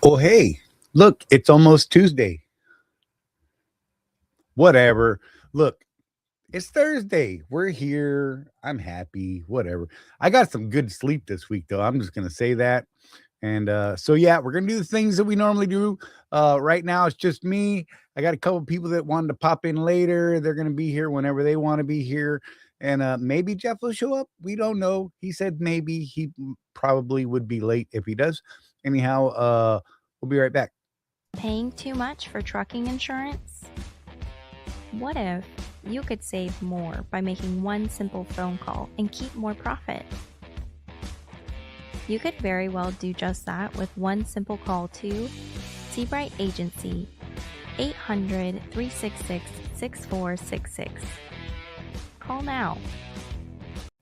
Oh, hey, look, it's almost Tuesday. Whatever. Look, it's Thursday. We're here. I'm happy. Whatever. I got some good sleep this week, though. I'm just going to say that. And so, yeah, we're going to do the things that we normally do. Right now, it's just me. I got a couple people that wanted to pop in later. They're going to be here whenever they want to be here. And maybe Jeff will show up. We don't know. He said maybe probably would be late if he does. Anyhow, we'll be right back. Paying too much for trucking insurance? What if you could save more by making one simple phone call and keep more profit? You could very well do just that with one simple call to Seabright Agency, 800-366-6466. Call now.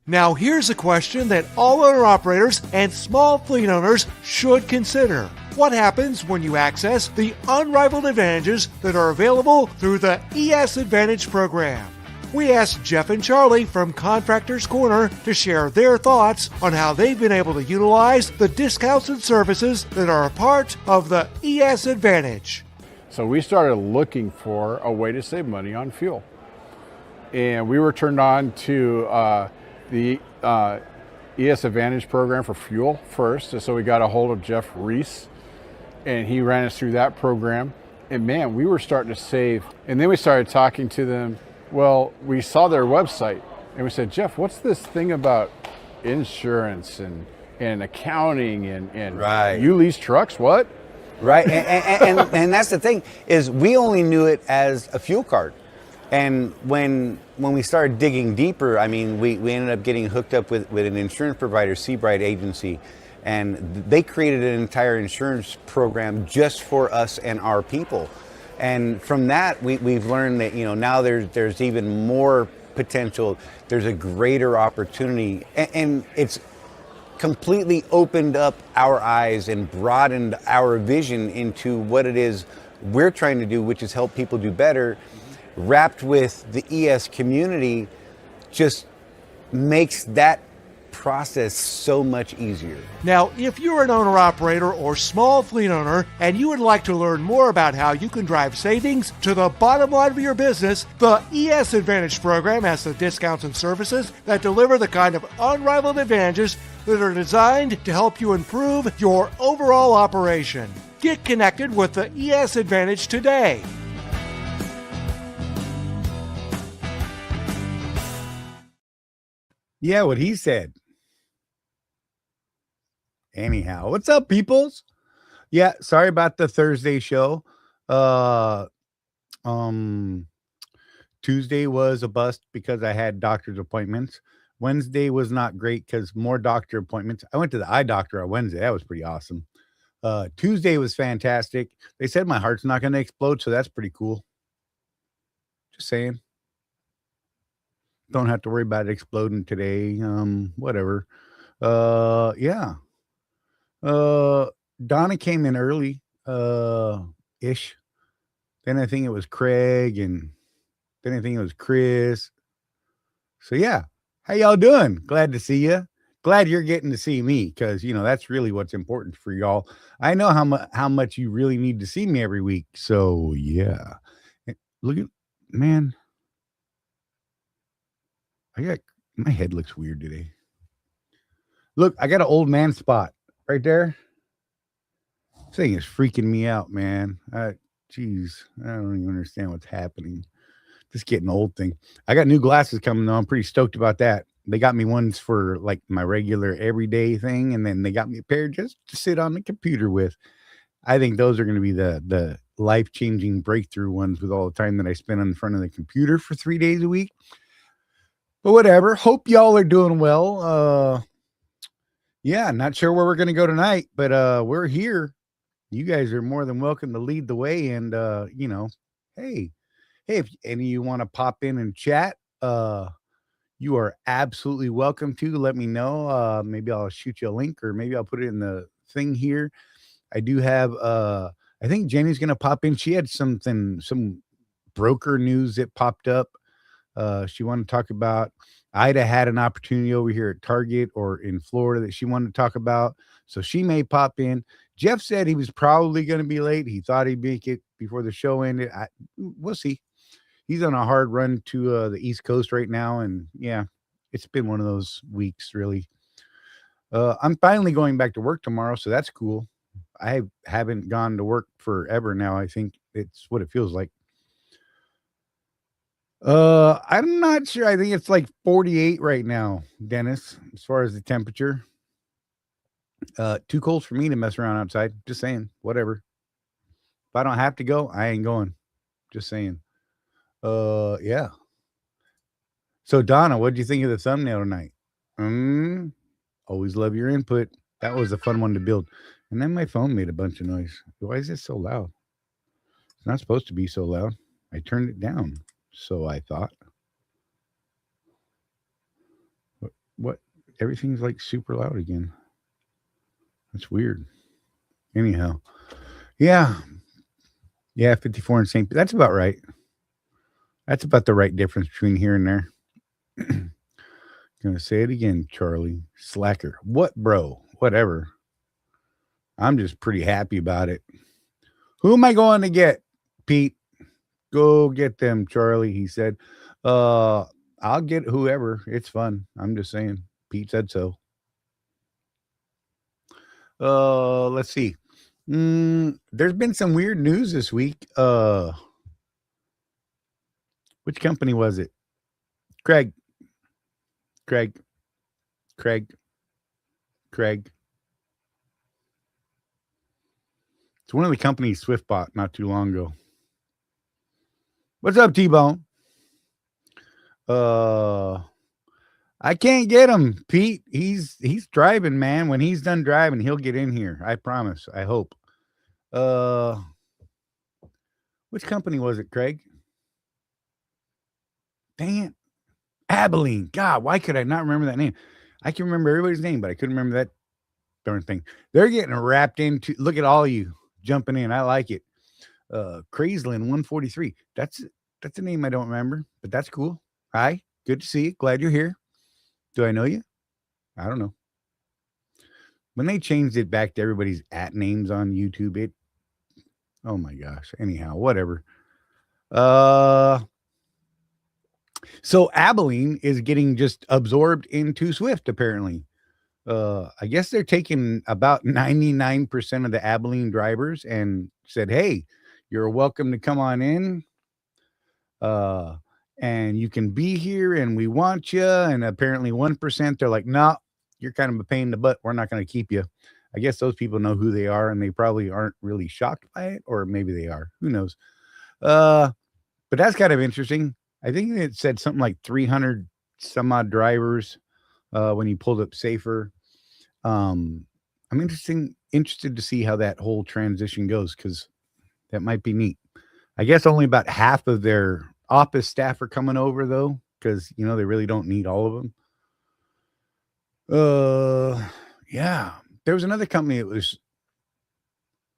Now here's a question that all owner-operators and small fleet owners should consider. What happens when you access the unrivaled advantages that are available through the ES Advantage program? We asked Jeff and Charley from Contractors Corner to share their thoughts on how they've been able to utilize the discounts and services that are a part of the ES Advantage. So we started looking for a way to save money on fuel. And we were turned on to the ES Advantage program for fuel first. And so we got a hold of Jeff Reese, and he ran us through that program. And man, we were starting to save. And then we started talking to them. Well, we saw their website, and we said, Jeff, what's this thing about insurance and accounting and Right. you lease trucks? What? Right. And that's the thing is we only knew it as a fuel card. And when we started digging deeper, I mean, we ended up getting hooked up with an insurance provider, Seabright Agency, and they created an entire insurance program just for us and our people. And from that, we've learned that, now there's even more potential. There's a greater opportunity, and it's completely opened up our eyes and broadened our vision into what it is we're trying to do, which is help people do better. Wrapped with the ES community just makes that process so much easier. Now, if you're an owner-operator or small fleet owner and you would like to learn more about how you can drive savings to the bottom line of your business, the ES Advantage program has the discounts and services that deliver the kind of unrivaled advantages that are designed to help you improve your overall operation. Get connected with the ES Advantage today. Yeah, what he said. Anyhow, what's up, peoples? Yeah, sorry about the Thursday show. Tuesday was a bust because I had doctor's appointments. Wednesday was not great because more doctor appointments. I went to the eye doctor on Wednesday. That was pretty awesome. Tuesday was fantastic. They said my heart's not going to explode, so that's pretty cool. Just saying. Don't have to worry about it exploding today. Whatever. Yeah. Donna came in early, ish. Then I think it was Craig, and then I think it was Chris. So yeah, how y'all doing? Glad to see you. Glad you're getting to see me because that's really what's important for y'all. I know how much you really need to see me every week. So yeah, look at man. My head looks weird today. Look, I got an old man spot right there. This thing is freaking me out, man. Jeez, I don't even understand what's happening. This getting old thing. I got new glasses coming though. I'm pretty stoked about that. They got me ones for like my regular everyday thing, and then they got me a pair just to sit on the computer with. I think those are going to be the life-changing breakthrough ones with all the time that I spend in front of the computer for 3 days a week. But whatever. Hope y'all are doing well. Yeah, not sure where we're going to go tonight, but we're here. You guys are more than welcome to lead the way. And, hey, if any of you want to pop in and chat, you are absolutely welcome to. Let me know. Maybe I'll shoot you a link, or maybe I'll put it in the thing here. I do have, I think Jenny's going to pop in. She had some broker news that popped up. She wanted to talk about. Ida had an opportunity over here at Target or in Florida that she wanted to talk about. So she may pop in. Jeff said he was probably going to be late. He thought he'd make it before the show ended. We'll see. He's on a hard run to the East Coast right now, and yeah, it's been one of those weeks, really. I'm finally going back to work tomorrow, so that's cool. I haven't gone to work forever now. I think it's what it feels like. I'm not sure. I think it's like 48 right now, Dennis, as far as the temperature. Too cold for me to mess around outside. Just saying, whatever. If I don't have to go, I ain't going. Just saying. Yeah. So Donna, what did you think of the thumbnail tonight? Always love your input. That was a fun one to build. And then my phone made a bunch of noise. Why is it so loud? It's not supposed to be so loud. I turned it down. So I thought. What? Everything's like super loud again. That's weird. Anyhow. Yeah. Yeah, 54 in St. That's about right. That's about the right difference between here and there. Gonna say it again, Charlie. Slacker. What, bro? Whatever. I'm just pretty happy about it. Who am I going to get, Pete? Go get them, Charlie, he said. I'll get whoever. It's fun. I'm just saying. Pete said so. Let's see. There's been some weird news this week. Which company was it? Craig. It's one of the companies Swift bought not too long ago. What's up, T-Bone? I can't get him, Pete. He's driving, man. When he's done driving, he'll get in here. I promise. I hope. Which company was it, Craig? Dang it. Abilene. God, why could I not remember that name? I can remember everybody's name, but I couldn't remember that darn thing. They're getting wrapped into, look at all you jumping in. I like it. Craisland 143. That's a name I don't remember, but that's cool. Hi, good to see you. Glad you're here. Do I know you? I don't know. When they changed it back to everybody's at names on YouTube, oh my gosh. Anyhow, whatever. So Abilene is getting just absorbed into Swift, apparently. I guess they're taking about 99% of the Abilene drivers and said, hey, you're welcome to come on in. And you can be here and we want you. And apparently 1%, they're like, no, you're kind of a pain in the butt. We're not going to keep you. I guess those people know who they are and they probably aren't really shocked by it, or maybe they are. Who knows? But that's kind of interesting. I think it said something like 300 some odd drivers when you pulled up Safer. I'm interested to see how that whole transition goes, because that might be neat. I guess only about half of their office staff are coming over, though, because, they really don't need all of them. Yeah. There was another company. It was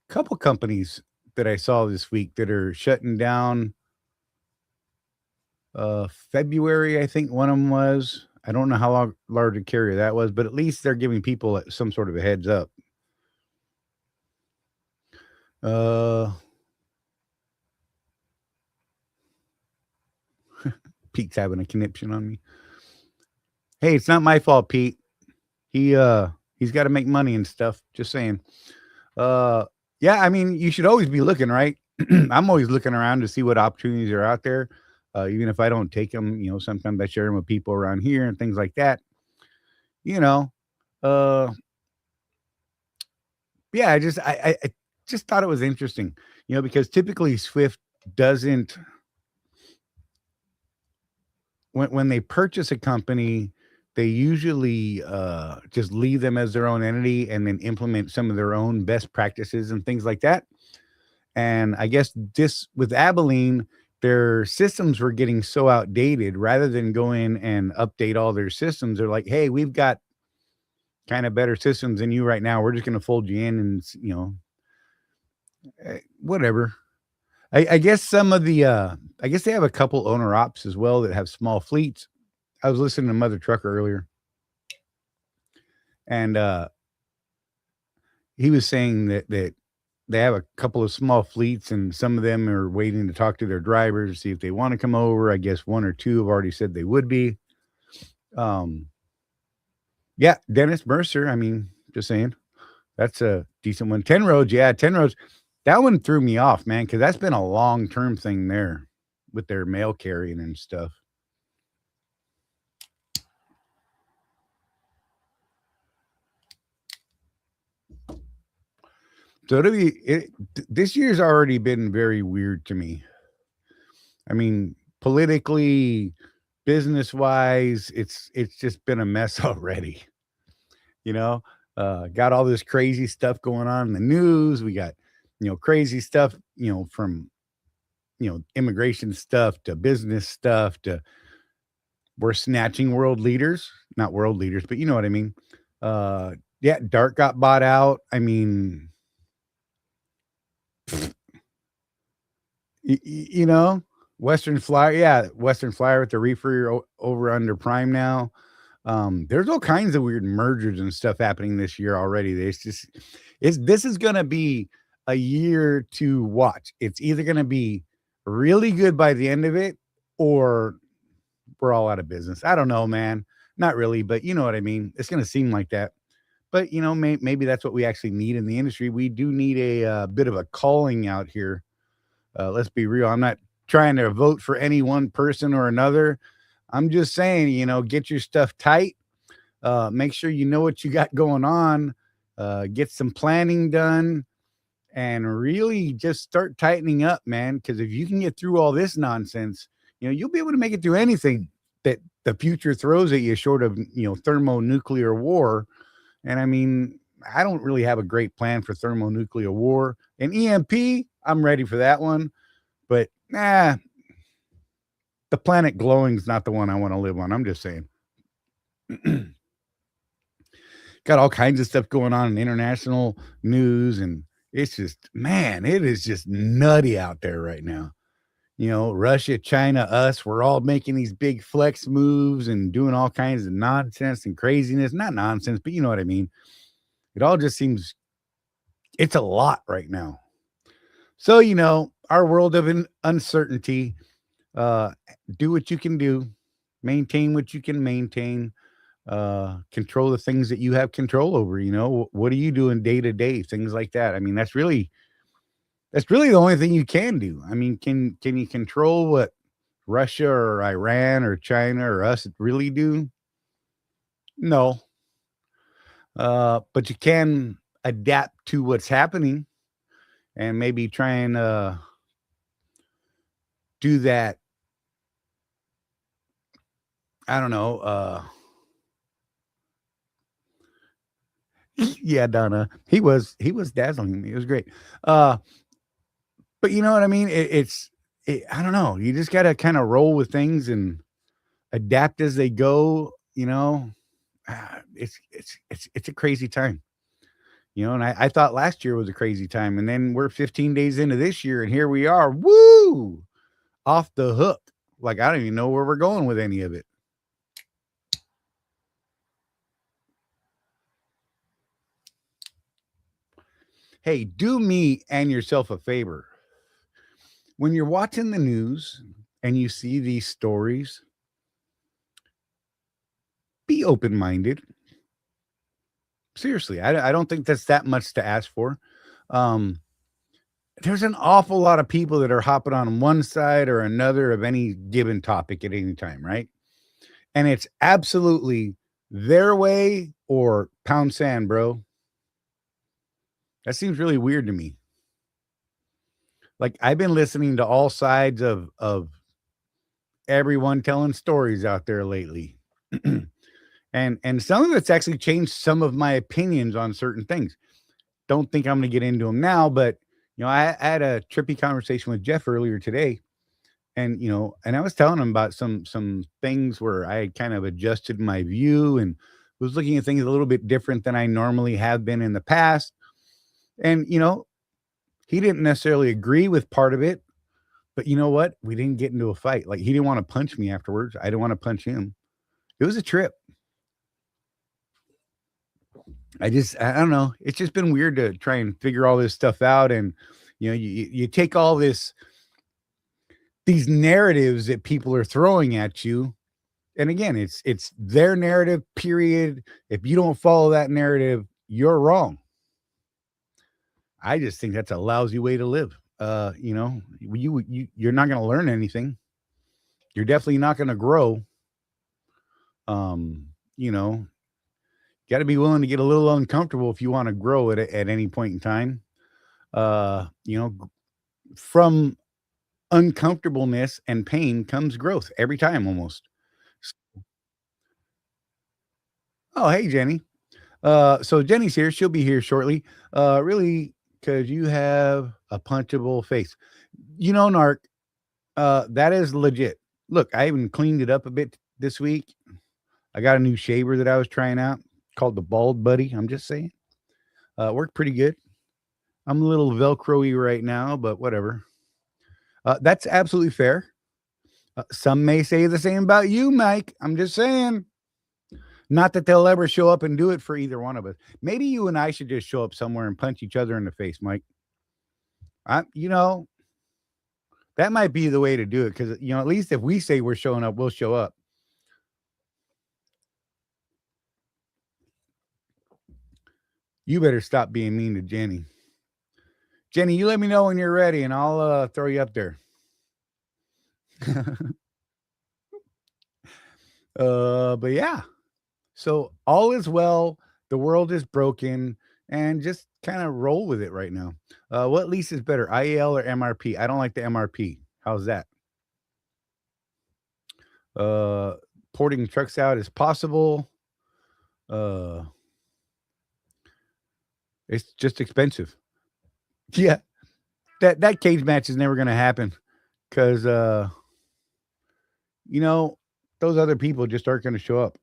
a couple companies that I saw this week that are shutting down. February, I think one of them was. I don't know how large a carrier that was, but at least they're giving people some sort of a heads up. Pete's having a conniption on me. Hey, it's not my fault, Pete. He's got to make money and stuff. Just saying. Yeah, I mean, you should always be looking, right? I'm always looking around to see what opportunities are out there. Even if I don't take them, sometimes I share them with people around here and things like that. Yeah, I just thought it was interesting, because typically Swift doesn't, when they purchase a company, they usually just leave them as their own entity and then implement some of their own best practices and things like that. And I guess this with Abilene, their systems were getting so outdated. Rather than go in and update all their systems, they're like, hey, we've got kind of better systems than you right now. We're just going to fold you in and, whatever. I guess some of the, I guess they have a couple owner ops as well that have small fleets. I was listening to Mother Trucker earlier. And he was saying that they have a couple of small fleets, and some of them are waiting to talk to their drivers to see if they want to come over. I guess one or two have already said they would be. Yeah, Dennis Mercer. I mean, just saying, that's a decent one. 10 roads, yeah, 10 roads. That one threw me off, man, because that's been a long-term thing there with their mail carrying and stuff. So this year's already been very weird to me. I mean, politically, business-wise, it's just been a mess already. You know, got all this crazy stuff going on in the news. We got, crazy stuff, from, immigration stuff to business stuff to we're snatching world leaders, not world leaders, but you know what I mean. Yeah, Dart got bought out. I mean, Western Flyer, yeah, Western Flyer with the reefer over under prime now. There's all kinds of weird mergers and stuff happening this year already. This is gonna be a year to watch. It's either gonna be really good by the end of it, or we're all out of business. I don't know, man. Not really, but you know what I mean. It's gonna seem like that. But maybe that's what we actually need in the industry. We do need a bit of a calling out here. Let's be real. I'm not trying to vote for any one person or another. I'm just saying, get your stuff tight. Make sure you know what you got going on. Get some planning done and really just start tightening up, man. Because if you can get through all this nonsense, you'll be able to make it through anything that the future throws at you short of, thermonuclear war. And I mean, I don't really have a great plan for thermonuclear war. And EMP, I'm ready for that one. But the planet glowing is not the one I want to live on. I'm just saying. Got all kinds of stuff going on in international news. And it's just, man, it is just nutty out there right now. Russia, China, us, we're all making these big flex moves and doing all kinds of nonsense and craziness. Not nonsense, but you know what I mean. It all just seems, it's a lot right now. So, our world of uncertainty, do what you can do, maintain what you can maintain, control the things that you have control over. What are you doing day to day? Things like that. I mean, that's really the only thing you can do. I mean, can you control what Russia or Iran or China or us really do? No. But you can adapt to what's happening and maybe try and do that. I don't know. Yeah, Donna. He was dazzling me. It was great. But you know what I mean? I don't know. You just got to kind of roll with things and adapt as they go. It's a crazy time. And I thought last year was a crazy time, and then we're 15 days into this year, and here we are, woo, off the hook. Like I don't even know where we're going with any of it. Hey, do me and yourself a favor. When you're watching the news and you see these stories, be open-minded. Seriously, I don't think that's that much to ask for. There's an awful lot of people that are hopping on one side or another of any given topic at any time, right? And it's absolutely their way or pound sand, bro. That seems really weird to me. Like I've been listening to all sides of everyone telling stories out there lately. And some of it's actually changed some of my opinions on certain things. Don't think I'm going to get into them now, but I had a trippy conversation with Jeff earlier today, and I was telling him about some things where I had kind of adjusted my view and was looking at things a little bit different than I normally have been in the past. And he didn't necessarily agree with part of it, but you know what? We didn't get into a fight. Like he didn't want to punch me afterwards. I didn't want to punch him. It was a trip. I don't know. It's just been weird to try and figure all this stuff out. And, you take all these narratives that people are throwing at you. And again, it's their narrative, period. If you don't follow that narrative, you're wrong. I just think that's a lousy way to live. You're not going to learn anything. You're definitely not going to grow. You know, got to be willing to get a little uncomfortable if you want to grow at any point in time. From uncomfortableness and pain comes growth every time almost. Oh, hey, Jenny. So Jenny's here. She'll be here shortly. Really, because you have a punchable face. Narc, that is legit. Look, I even cleaned it up a bit this week. I got a new shaver that I was trying out called the Bald Buddy. I'm just saying. Worked pretty good. I'm a little Velcro-y right now, but whatever. That's absolutely fair. Some may say the same about you, Mike. I'm just saying. Not that they'll ever show up and do it for either one of us. Maybe you and I should just show up somewhere and punch each other in the face, Mike. That might be the way to do it because, at least if we say we're showing up, we'll show up. You better stop being mean to Jenny. Jenny, you let me know when you're ready and I'll throw you up there. But yeah. So all is well. The world is broken and just kind of roll with it right now. What lease is better, IEL or MRP? I don't like the MRP. How's that? Porting trucks out is possible. It's just expensive. Yeah. That cage match is never going to happen because, those other people just aren't going to show up.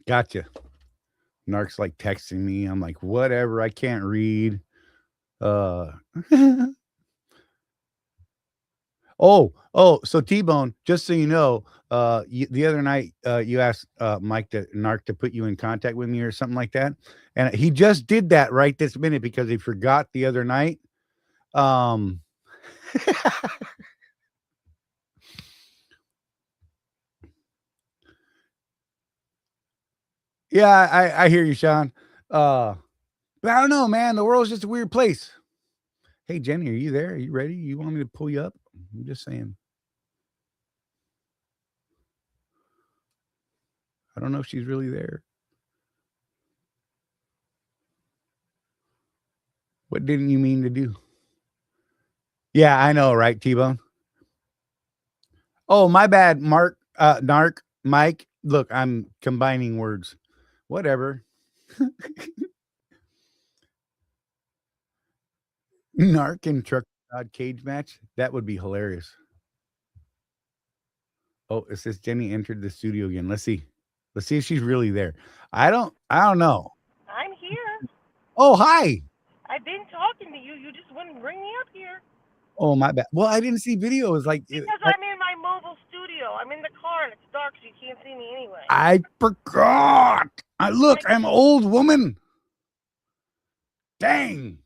Gotcha. Narc's like texting me. I'm like, whatever. I can't read. So T-Bone, just so you know, the other night you asked Narc to put you in contact with me or something like that. And he just did that right this minute because he forgot the other night. Yeah, I hear you, Sean. But I don't know, man. The world's just a weird place. Hey, Jenny, are you there? Are you ready? You want me to pull you up? I'm just saying. I don't know if she's really there. What didn't you mean to do? Yeah, I know, right, T-Bone? Oh, my bad, Narc, Mike. Look, I'm combining words. Whatever. Narc and truck cage match. That would be hilarious. Oh, it says Jenny entered the studio again. Let's see. Let's see if she's really there. I don't know. I'm here. Oh, hi. I've been talking to you. You just wouldn't bring me up here. Oh, my bad. Well, I didn't see videos like because I'm in my mobile studio. I'm in the car and it's dark, so you can't see me anyway. I forgot. I'm an old woman. Dang.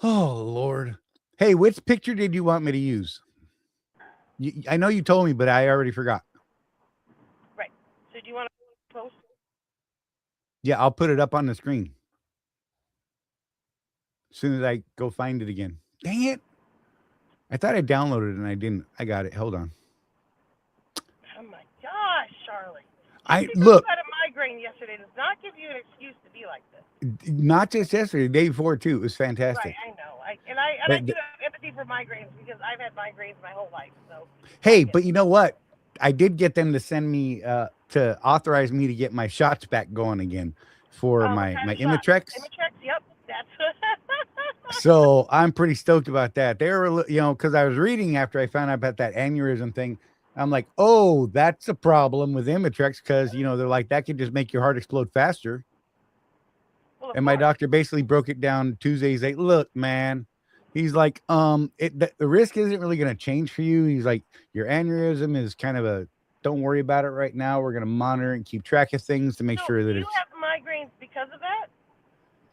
Oh, Lord. Hey, which picture did you want me to use? I know you told me, but I already forgot. Right. So do you want to post? Yeah, I'll put it up on the screen. As soon as I go find it again. Dang it. I thought I downloaded it and I didn't. I got it. Hold on. Oh my gosh, Charley. Look. I had a migraine yesterday. Does not give you an excuse to be like this. Not just yesterday, the day before too. It was fantastic. Right, I know. I do have empathy for migraines because I've had migraines my whole life. So. Hey, but you know what? I did get them to send me to authorize me to get my shots back going again for my Imitrex. Imitrex, yep. That's so I'm pretty stoked about that. They were, because I was reading after I found out about that aneurysm thing. I'm like, oh, that's a problem with Imitrex because, they're like, that could just make your heart explode faster. Well, of And my course. doctor basically broke it down Tuesday. He's like, look, man, he's like, the risk isn't really going to change for you. He's like, your aneurysm is kind of don't worry about it right now. We're going to monitor and keep track of things to make So sure that do you it's. have migraines because of that?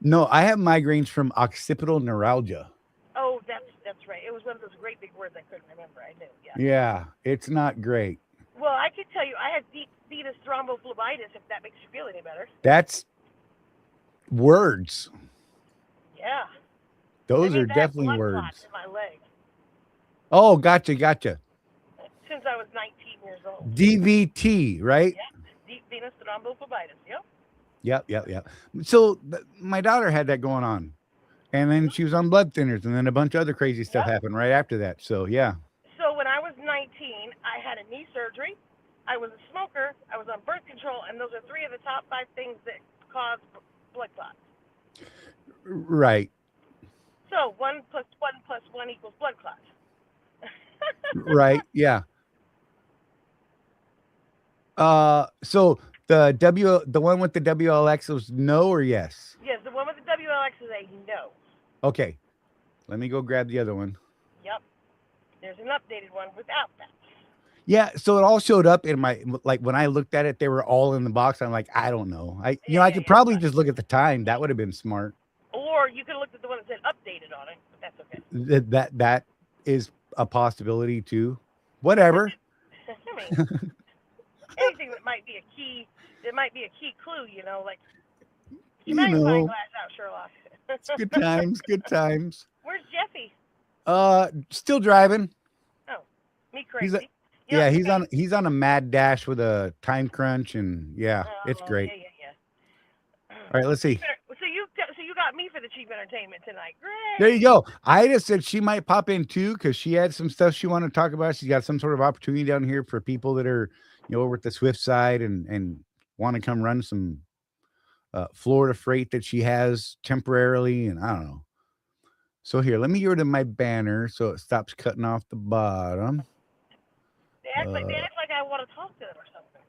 No, I have migraines from occipital neuralgia. Oh, that's right. It was one of those great big words I couldn't remember. I knew. Yeah. Yeah, it's not great. Well, I could tell you I had deep venous thrombophlebitis, if that makes you feel any better. That's words. Yeah. Those are I had definitely blood clots words. in my leg Oh, gotcha. since I was 19 years old. DVT, right? Yeah. Deep venous thrombophlebitis. Yep. Yep. So my daughter had that going on. And then she was on blood thinners, and then a bunch of other crazy stuff happened right after that. So, yeah. So when I was 19, I had a knee surgery. I was a smoker. I was on birth control, and those are 3 of the top 5 things that cause blood clots. Right. So 1 + 1 + 1 = blood clots. Right. Yeah. So the one with the WLX was no or yes? Yes, the one with the WLX is a no. Okay. Let me go grab the other one. Yep. There's an updated one without that. Yeah, so it all showed up in my, like, when I looked at it, they were all in the box. I'm like, I don't know. I could probably just look at the time. That would have been smart. Or you could have looked at the one that said updated on it, but that's okay. That is a possibility too. Whatever. I mean, anything that might be a key clue, like your magnifying glass out, Sherlock. It's good times. Where's Jeffy? Still driving. Oh, me crazy. He's on a mad dash with a time crunch, and it's great. Yeah. All right, let's see. So you got me for the cheap entertainment tonight. Great. There you go. I just said she might pop in too because she had some stuff she wanted to talk about. She's got some sort of opportunity down here for people that are, over at the Swift side and want to come run some Florida freight that she has temporarily, and I don't know. So here, let me get rid of my banner so it stops cutting off the bottom. They act like I want to talk to them or something.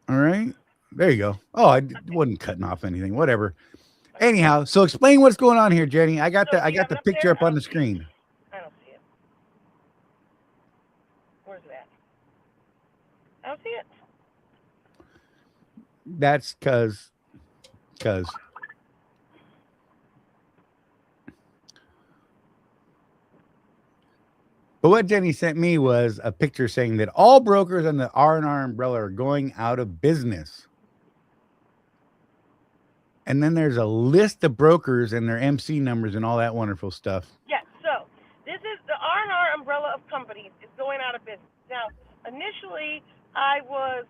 All right. There you go. Oh, I wasn't cutting off anything. Whatever. Anyhow, so explain what's going on here, Jenny. I got the picture up on the screen. I don't see it. Where's that? I don't see it. That's because but what Jenny sent me was a picture saying that all brokers on the R&R umbrella are going out of business. And then there's a list of brokers and their MC numbers and all that wonderful stuff. Yes, so this is the R&R umbrella of companies is going out of business. Now, initially, I was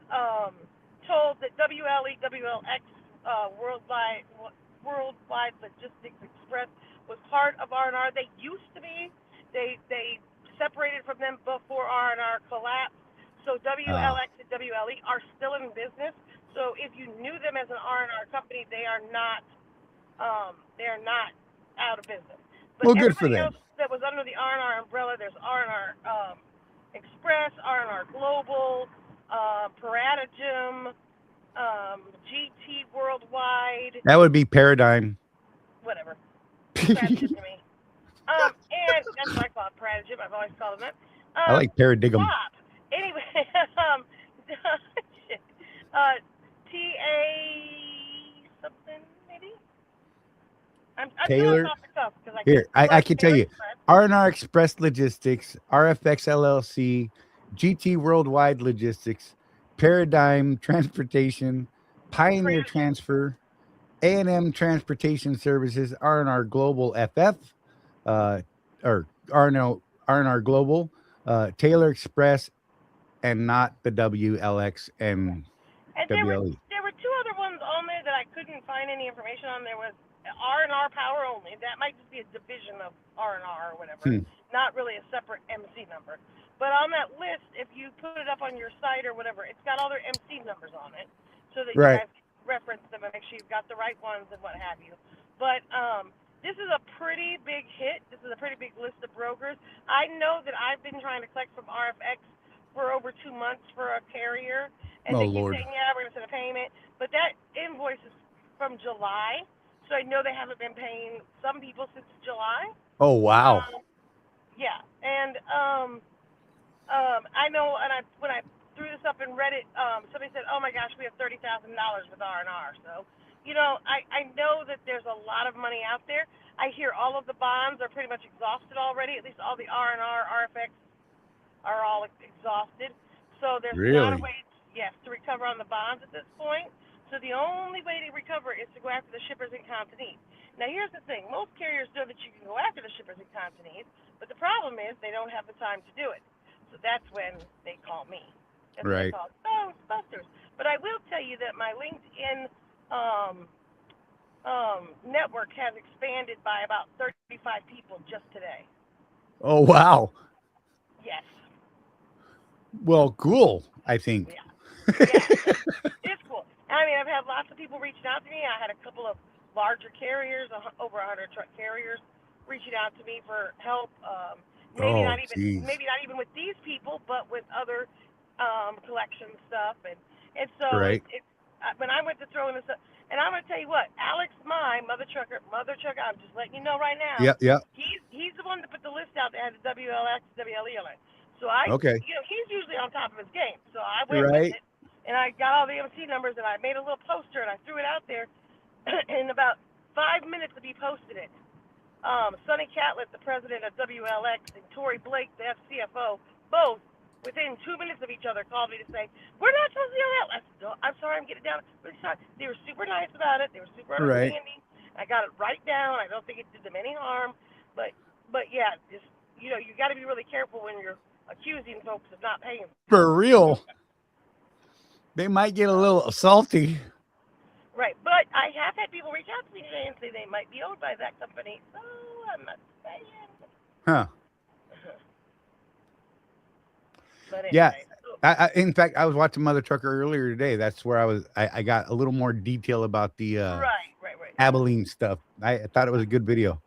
told that WLX, Worldwide Logistics Express, was part of R&R. They used to be. They separated from them before R&R collapsed. So WLX and WLE are still in business. So if you knew them as an R&R company, they are not out of business. But well, good for them. Else that was under the R&R umbrella, there's R&R Express, R&R Global, Paradigm, GT Worldwide. That would be Paradigm. Whatever. Paradigm to me. And that's what I call it, Paradigm. I've always called them that. I like Paradigm. Stop. Anyway, TA something maybe. I'm Taylor. doing it off the cuff because Here, I can tell you. R&R Express Logistics, RFX LLC, GT Worldwide Logistics, Paradigm Transportation, Pioneer Transfer, A&M Transportation Services, R&R Global FF, or R&R Global, Taylor Express, and not the WLX and WLE. There were 2 other ones on there that I couldn't find any information on. There was R&R Power Only. That might just be a division of R&R or whatever, not really a separate MC number. But on that list, if you put it up on your site or whatever, it's got all their MC numbers on it so that you guys can reference them and make sure you've got the right ones and what have you. But this is a pretty big hit. This is a pretty big list of brokers. I know that I've been trying to collect from RFX for over 2 months for a carrier, and they keep saying, yeah, we're going to send a payment. But that invoice is from July, So I know they haven't been paying some people since July. Oh, wow. Yeah, and I know, and when I threw this up in Reddit, somebody said, "Oh my gosh, we have $30,000 with R&R." So, I know that there's a lot of money out there. I hear all of the bonds are pretty much exhausted already. At least all the R&R, RFX are all exhausted. So there's not a Really? way, yes, to recover on the bonds at this point. So the only way to recover is to go after the shippers and consignees. Now here's the thing: most carriers know that you can go after the shippers and consignees, but the problem is they don't have the time to do it. So that's when they call me. That's when they Right. call Ghostbusters. But I will tell you that my LinkedIn network has expanded by about 35 people just today. Oh, wow. Yes. Well, cool, I think. Yeah. Yeah. It's cool. I mean, I've had lots of people reaching out to me. I had a couple of larger carriers, over 100 truck carriers, reaching out to me for help. Maybe Oh, not even, jeez. with these people, but with other collection stuff. And so Right. when I went to throw in this, and I'm gonna tell you what, Alex, my mother trucker, I'm just letting you know right now. Yep. Yep. He's the one that put the list out that had the WLX, WLE on it. So I, Okay. he's usually on top of his game. So I went with Right. it, and I got all the MC numbers, and I made a little poster, and I threw it out there. In about 5 minutes of me posted it, Sonny Catlett, the president of WLX, and Tori Blake, the CFO, both within 2 minutes of each other called me to say, "We're not supposed to yell out." I said, "I'm sorry, I'm getting down." Really sorry. They were super nice about it. They were super Right. understanding. I got it right down. I don't think it did them any harm, but yeah, just you got to be really careful when you're accusing folks of not paying. For real. They might get a little salty. Right, but I have had people reach out to me today and say they might be owned by that company, so I'm not saying. Huh. But anyway, Yeah. so, In fact, I was watching Mother Trucker earlier today. That's where I got a little more detail about the right. Abilene stuff. I thought it was a good video.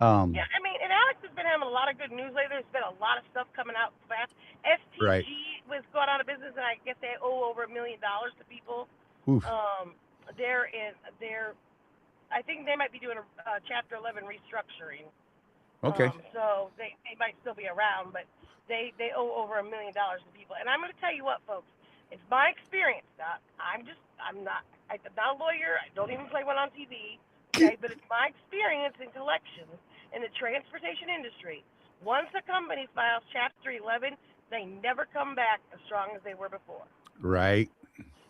Yeah, I mean, and Alex has been having a lot of good news lately. There's been a lot of stuff coming out fast. STG Right. was going out of business, and I guess they owe over $1 million to people. Oof. I think they might be doing a Chapter 11 restructuring. Okay. So they might still be around, but they owe over $1 million to people. And I'm going to tell you what, folks. It's my experience. I'm not a lawyer. I don't even play one on TV. Okay, but it's my experience in collections in the transportation industry. Once a company files Chapter 11, they never come back as strong as they were before. Right.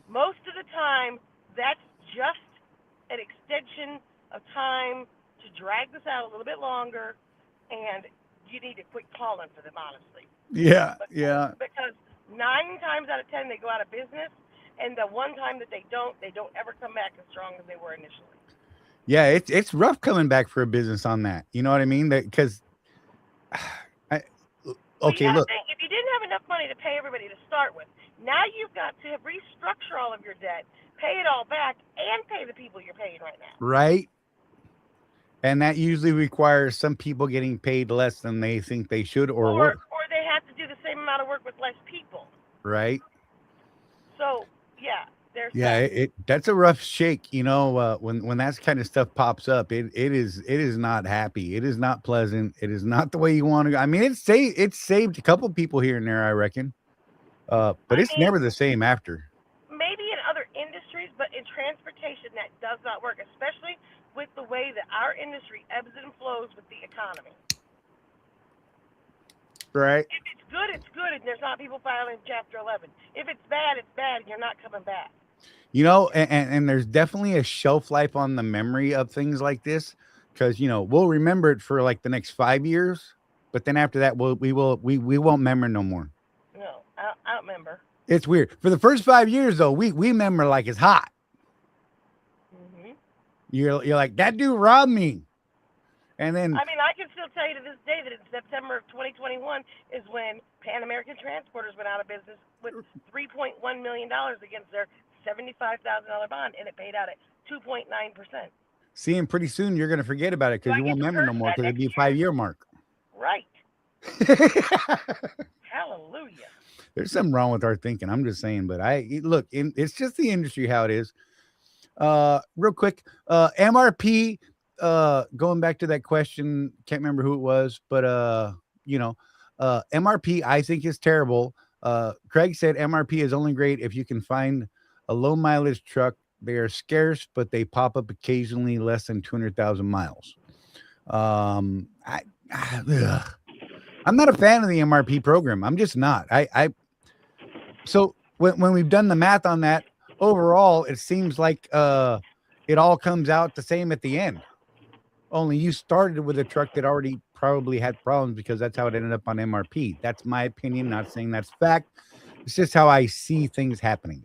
Most of the time, that's just an extension of time to drag this out a little bit longer, and you need to quit calling for them, honestly. Yeah. Yeah. Because 9 times out of 10 they go out of business, and the one time that they don't ever come back as strong as they were initially. Yeah, it's rough coming back for a business on that. You know what I mean? Because okay, look. Think, if you didn't have enough money to pay everybody to start with, now you've got to restructure all of your debt, pay it all back, and pay the people you're paying right now. Right. And that usually requires some people getting paid less than they think they should or work. Or they have to do the same amount of work with less people. Right. So, yeah. Yeah, that's a rough shake, when that kind of stuff pops up. It is not happy. It is not pleasant. It is not the way you want to go. I mean, it's saved a couple people here and there, I reckon. But it's never the same after. Maybe in other industries, but in transportation that does not work, especially with the way that our industry ebbs and flows with the economy. Right. If it's good, it's good, and there's not people filing Chapter 11. If it's bad, it's bad, and you're not coming back. And there's definitely a shelf life on the memory of things like this, because we'll remember it for like the next 5 years, but then after that we won't remember no more. No, I don't remember. It's weird. For the first 5 years though, we remember like it's hot. Mm-hmm. You're like, that dude robbed me, and then I mean, I can still tell you to this day that in September of 2021 is when Pan American Transporters went out of business with $3.1 million against their $75,000 bond, and it paid out at 2.9%. See, and pretty soon you're gonna forget about it because you won't remember no more because it'll be a 5-year mark. Right. Hallelujah. There's something wrong with our thinking. I'm just saying, but it's just the industry how it is. Real quick, MRP, going back to that question, can't remember who it was, but MRP I think is terrible. Craig said MRP is only great if you can find a low mileage truck. They are scarce, but they pop up occasionally, less than 200,000 miles. I'm not a fan of the MRP program. I'm just not. So when we've done the math on that, overall, it seems like it all comes out the same at the end. Only you started with a truck that already probably had problems because that's how it ended up on MRP. That's my opinion. Not saying that's fact. It's just how I see things happening.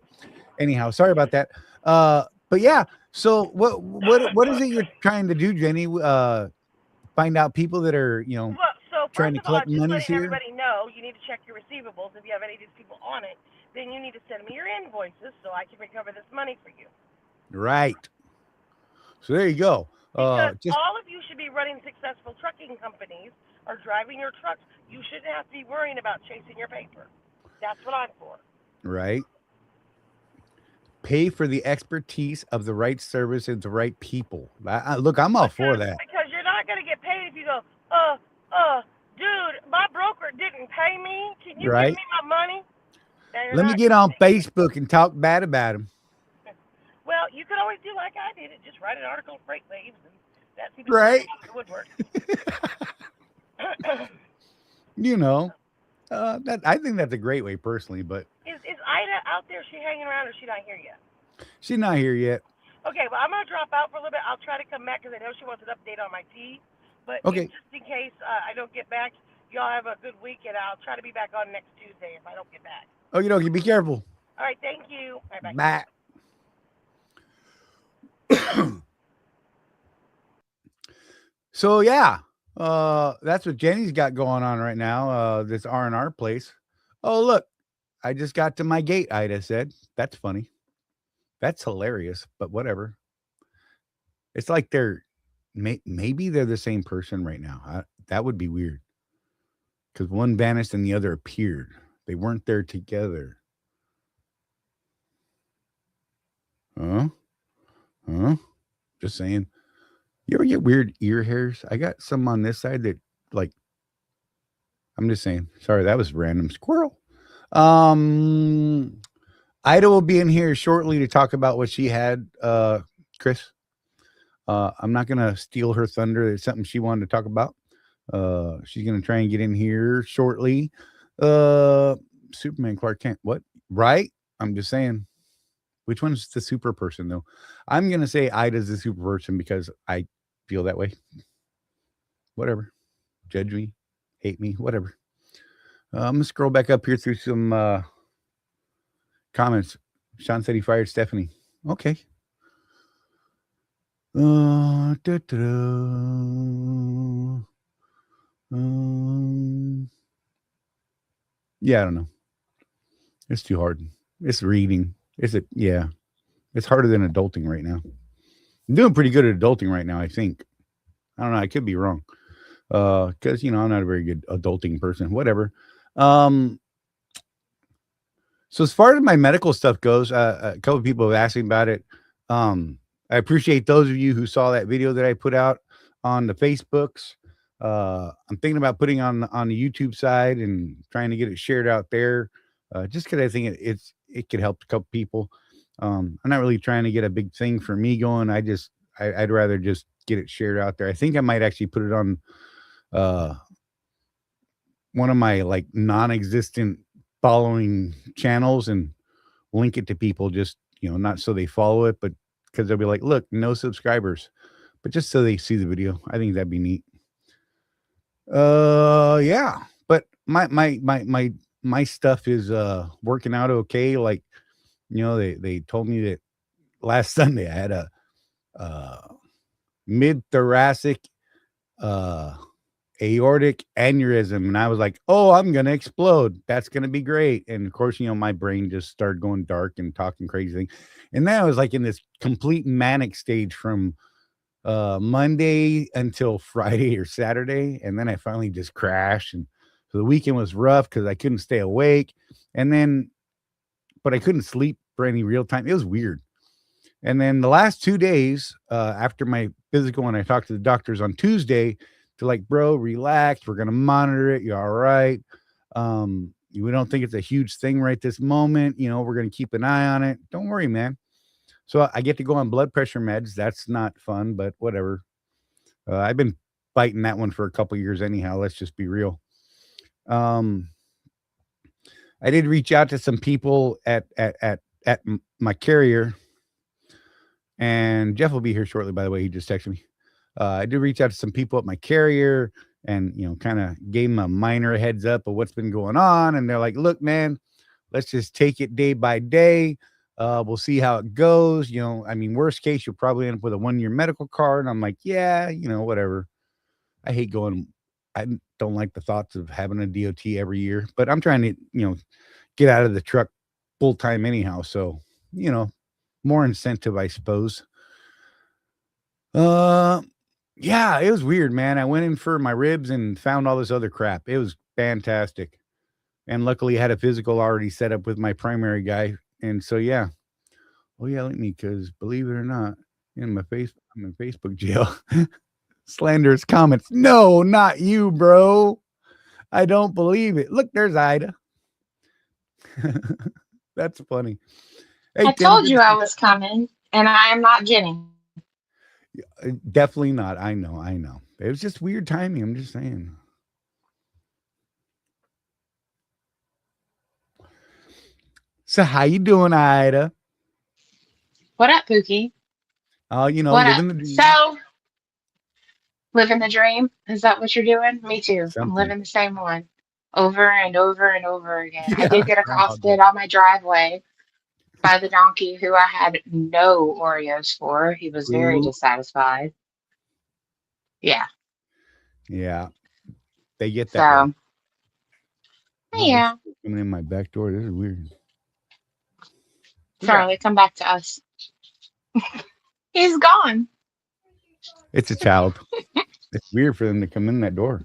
Anyhow, sorry about that. But yeah. So what is it you're trying to do, Jenny? Find out people that are Well, so trying first to of all, collect I'm just monies letting here. everybody know you need to check your receivables. If you have any of these people on it, then you need to send me your invoices so I can recover this money for you. Right. So there you go. Because all of you should be running successful trucking companies or driving your trucks. You shouldn't have to be worrying about chasing your paper. That's what I'm for. Right. Pay for the expertise of the right service and the right people. Look, I'm all for that. Because you're not going to get paid if you go, dude, my broker didn't pay me. Can you Right. give me my money? Let me get on Facebook and talk bad about him. Well, you could always do like I did. Just write an article on freight waves, and that's even Right. the woodwork. That I think that's a great way personally, but Is Ida out there? Is she hanging around, or is she not here yet? she's not here yet. Okay, well, I'm going to drop out for a little bit. I'll try to come back because I know she wants an update on my tea. But Okay. just in case I don't get back, y'all have a good week, and I'll try to be back on next Tuesday if I don't get back. Okay, dokie, be careful. All right, thank you. Bye-bye. Bye. So yeah, that's what Jenny's got going on right now. This R&R place. Oh look, I just got to my gate. Ida said, "That's funny. That's hilarious." But whatever. It's like maybe they're the same person right now. That would be weird because one vanished and the other appeared. They weren't there together. Huh? Just saying. You ever get weird ear hairs? I got some on this side that, like, I'm just saying. Sorry, that was random. Squirrel. Ida will be in here shortly to talk about what she had, Chris. I'm not going to steal her thunder. It's something she wanted to talk about. She's going to try and get in here shortly. Superman, Clark Kent. What? Right? I'm just saying. Which one's the super person, though? I'm going to say Ida's the super person because I feel that way. Whatever. Judge me. Hate me. Whatever. I'm going to scroll back up here through some comments. Sean said he fired Stephanie. Okay. Yeah, I don't know. It's too hard. It's reading. Yeah. It's harder than adulting right now. I'm doing pretty good at adulting right now, I think. I don't know. I could be wrong. Because, I'm not a very good adulting person. Whatever. So as far as my medical stuff goes, a couple of people have asked me about it. I appreciate those of you who saw that video that I put out on the Facebooks. I'm thinking about putting on the YouTube side and trying to get it shared out there. Just because I think it could help a couple people. I'm not really trying to get a big thing for me going. I'd rather just get it shared out there. I think I might actually put it on one of my like non-existent following channels and link it to people, just not so they follow it, but because they'll be like, look, no subscribers, but just so they see the video. I think that'd be neat. Yeah, but my stuff is working out okay. Like, they told me that last Sunday I had a mid-thoracic aortic aneurysm, and I was like, oh, I'm gonna explode. That's gonna be great. And of course, my brain just started going dark and talking crazy things. And then I was like in this complete manic stage from Monday until Friday or Saturday, and then I finally just crashed. And so the weekend was rough because I couldn't stay awake, but I couldn't sleep for any real time. It was weird. And then the last 2 days after my physical, when I talked to the doctors on Tuesday, they're like, bro, relax. We're going to monitor it. You're all right. We don't think it's a huge thing right this moment. You know, we're going to keep an eye on it. Don't worry, man. So I get to go on blood pressure meds. That's not fun, but whatever. I've been fighting that one for a couple years anyhow. Let's just be real. I did reach out to some people at my carrier, and Jeff will be here shortly. By the way, he just texted me. I did reach out to some people at my carrier, and kind of gave them a minor heads up of what's been going on. And they're like, "Look, man, let's just take it day by day. We'll see how it goes. I mean, worst case, you'll probably end up with a 1-year medical card." And I'm like, "Yeah, whatever." I hate going. I don't like the thoughts of having a DOT every year, but I'm trying to, get out of the truck full time anyhow. So, more incentive, I suppose. Yeah, it was weird, man. I went in for my ribs and found all this other crap. It was fantastic. And luckily I had a physical already set up with my primary guy. And so, yeah. Oh, yeah, let me, because believe it or not, I'm in Facebook jail. Slanderous comments. No, not you, bro. I don't believe it. Look, there's Ida. That's funny. Hey, I Tim, told you I was coming, and I am not Jenny. definitely not. I know. It was just weird timing. I'm just saying. So how you doing, Ida? What up, Pookie? Oh, What up? living the dream. So, living the dream? Is that what you're doing? Me too. I'm Something. living the same one over and over and over again. I Yeah, did get accosted on my driveway by the donkey who I had no Oreos for. He was very Ooh. dissatisfied. Yeah. Yeah. They get that So, way. yeah. Coming in my back door. This is weird. Charley, come back to us. He's gone. It's a child. It's weird for them to come in that door.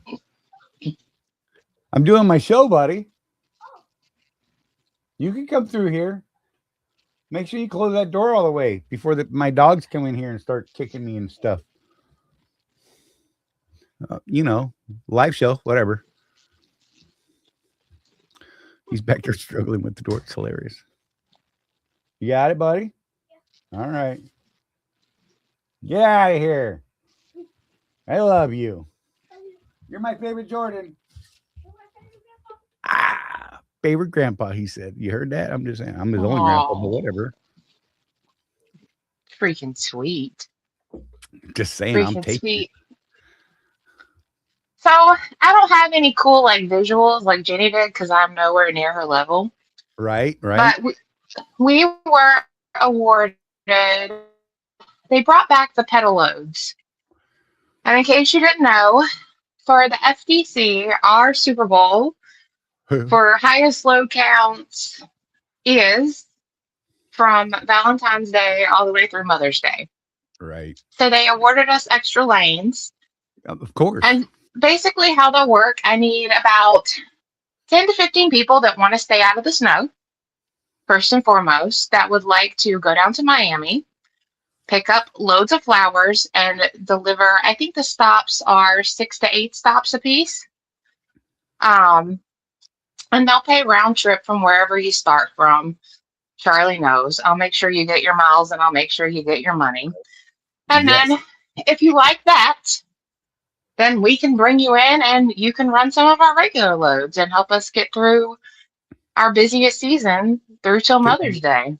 I'm doing my show, buddy. You can come through here. Make sure you close that door all the way before my dogs come in here and start kicking me and stuff. Live show, whatever. He's back there struggling with the door. It's hilarious. You got it, buddy? All right. Get out of here. I love you. You're my favorite Jordan. Favorite grandpa, he said. You heard that? I'm just saying. I'm his only grandpa, but whatever. Freaking sweet. Just saying. I'm Freaking taking sweet. So I don't have any cool visuals like Jenny did because I'm nowhere near her level. Right. But we were awarded. They brought back the pedal loads, and in case you didn't know, for the FDC, our Super Bowl for highest load counts is from Valentine's Day all the way through Mother's Day. Right. So they awarded us extra lanes. Of course. And basically how they'll work, I need about 10 to 15 people that want to stay out of the snow, first and foremost, that would like to go down to Miami, pick up loads of flowers, and deliver. I think the stops are 6 to 8 stops a piece. And they'll pay round trip from wherever you start from. Charley knows. I'll make sure you get your miles, and I'll make sure you get your money. And then if you like that, then we can bring you in and you can run some of our regular loads and help us get through our busiest season through till Mother's Day.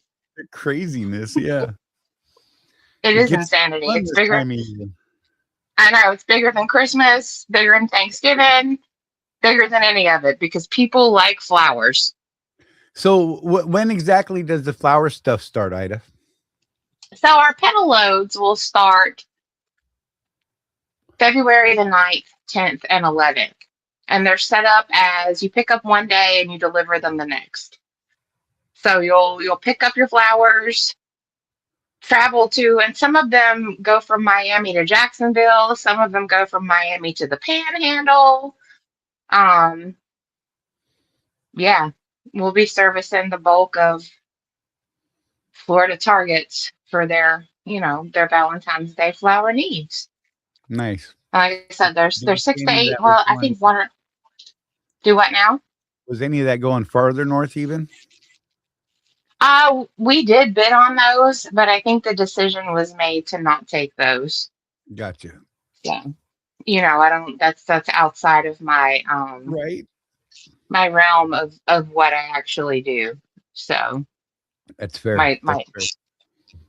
Craziness, yeah. It is insanity. It's bigger. I know, it's bigger than Christmas, bigger than Thanksgiving, bigger than any of it because people like flowers. So when exactly does the flower stuff start, Ida? So our pedal loads will start February the 9th, 10th, and 11th. And they're set up as you pick up one day and you deliver them the next. So you'll pick up your flowers, travel to, and some of them go from Miami to Jacksonville. Some of them go from Miami to the Panhandle. Yeah, we'll be servicing the bulk of Florida targets for their, their Valentine's Day flower needs. Nice. Like I said, there's Was 6 to any of 8. that Well, I going- think one. Do what now? Was any of that going farther north even? We did bid on those, but I think the decision was made to not take those. Gotcha. Yeah. I don't. That's outside of my Right. my realm of what I actually do. So That's fair. my That's fair.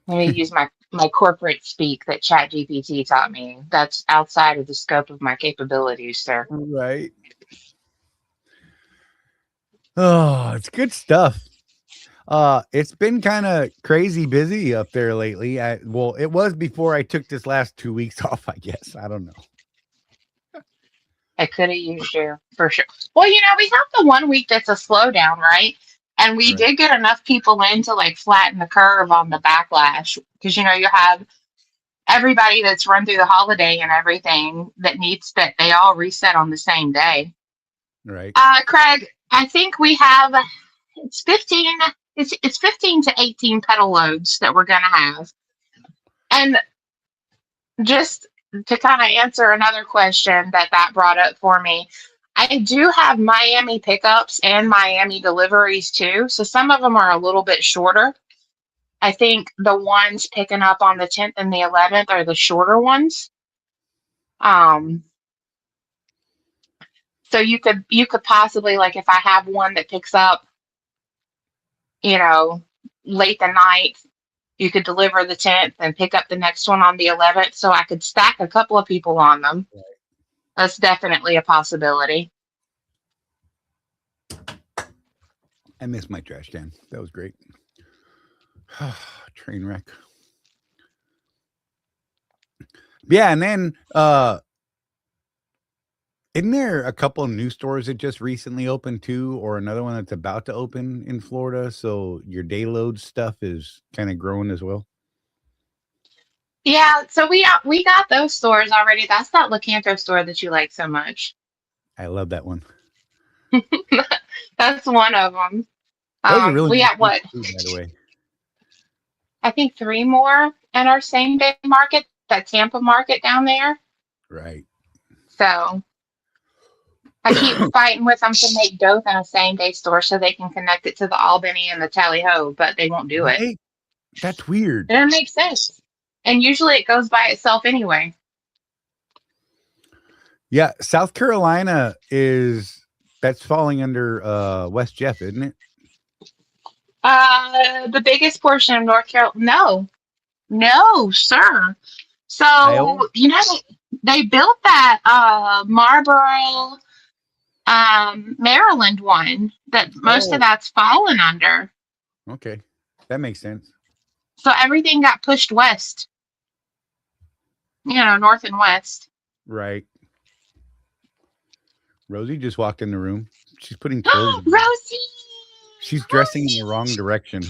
let me use my corporate speak that ChatGPT taught me. That's outside of the scope of my capabilities, sir. Right. Oh, it's good stuff. It's been kind of crazy busy up there lately. It was before I took this last 2 weeks off, I guess. I don't know. I could have used you for sure. Well, we have the 1 week that's a slowdown, right? And we Right. did get enough people in to like flatten the curve on the backlash because you have everybody that's run through the holiday and everything that needs that they all reset on the same day. Right. Craig, I think we have it's 15 it's 15 to 18 petal loads that we're gonna have. And just to kind of answer another question that brought up for me, I do have Miami pickups and Miami deliveries too. So some of them are a little bit shorter. I think the ones picking up on the 10th and the 11th are the shorter ones. So you could possibly, like, if I have one that picks up, late the night, you could deliver the 10th and pick up the next one on the 11th. So I could stack a couple of people on them. Right. That's definitely a possibility. I missed my trash can. That was great. Train wreck. Yeah, and then isn't there a couple of new stores that just recently opened too, or another one that's about to open in Florida? So your day load stuff is kind of growing as well. Yeah, so we got those stores already. That's that Lecanto store that you like so much. I love that one. That's one of them. Those are really We nice got what? food, by the way. I think 3 more in our same day market, that Tampa market down there. Right. So I keep fighting with them to make Dothan a same day store so they can connect it to the Albany and the Tally Ho, but they won't do it. Right? That's weird. It doesn't make sense. And usually it goes by itself anyway. Yeah, South Carolina that's falling under West Jeff, isn't it? The biggest portion of North Carolina, no, sir. So, Iowa? they built that Marlboro, Maryland one that most Oh. of that's fallen under. Okay, that makes sense. So everything got pushed west, north and west. Right. Rosie just walked in the room. She's putting clothes on. Rosie! She's dressing in the wrong direction.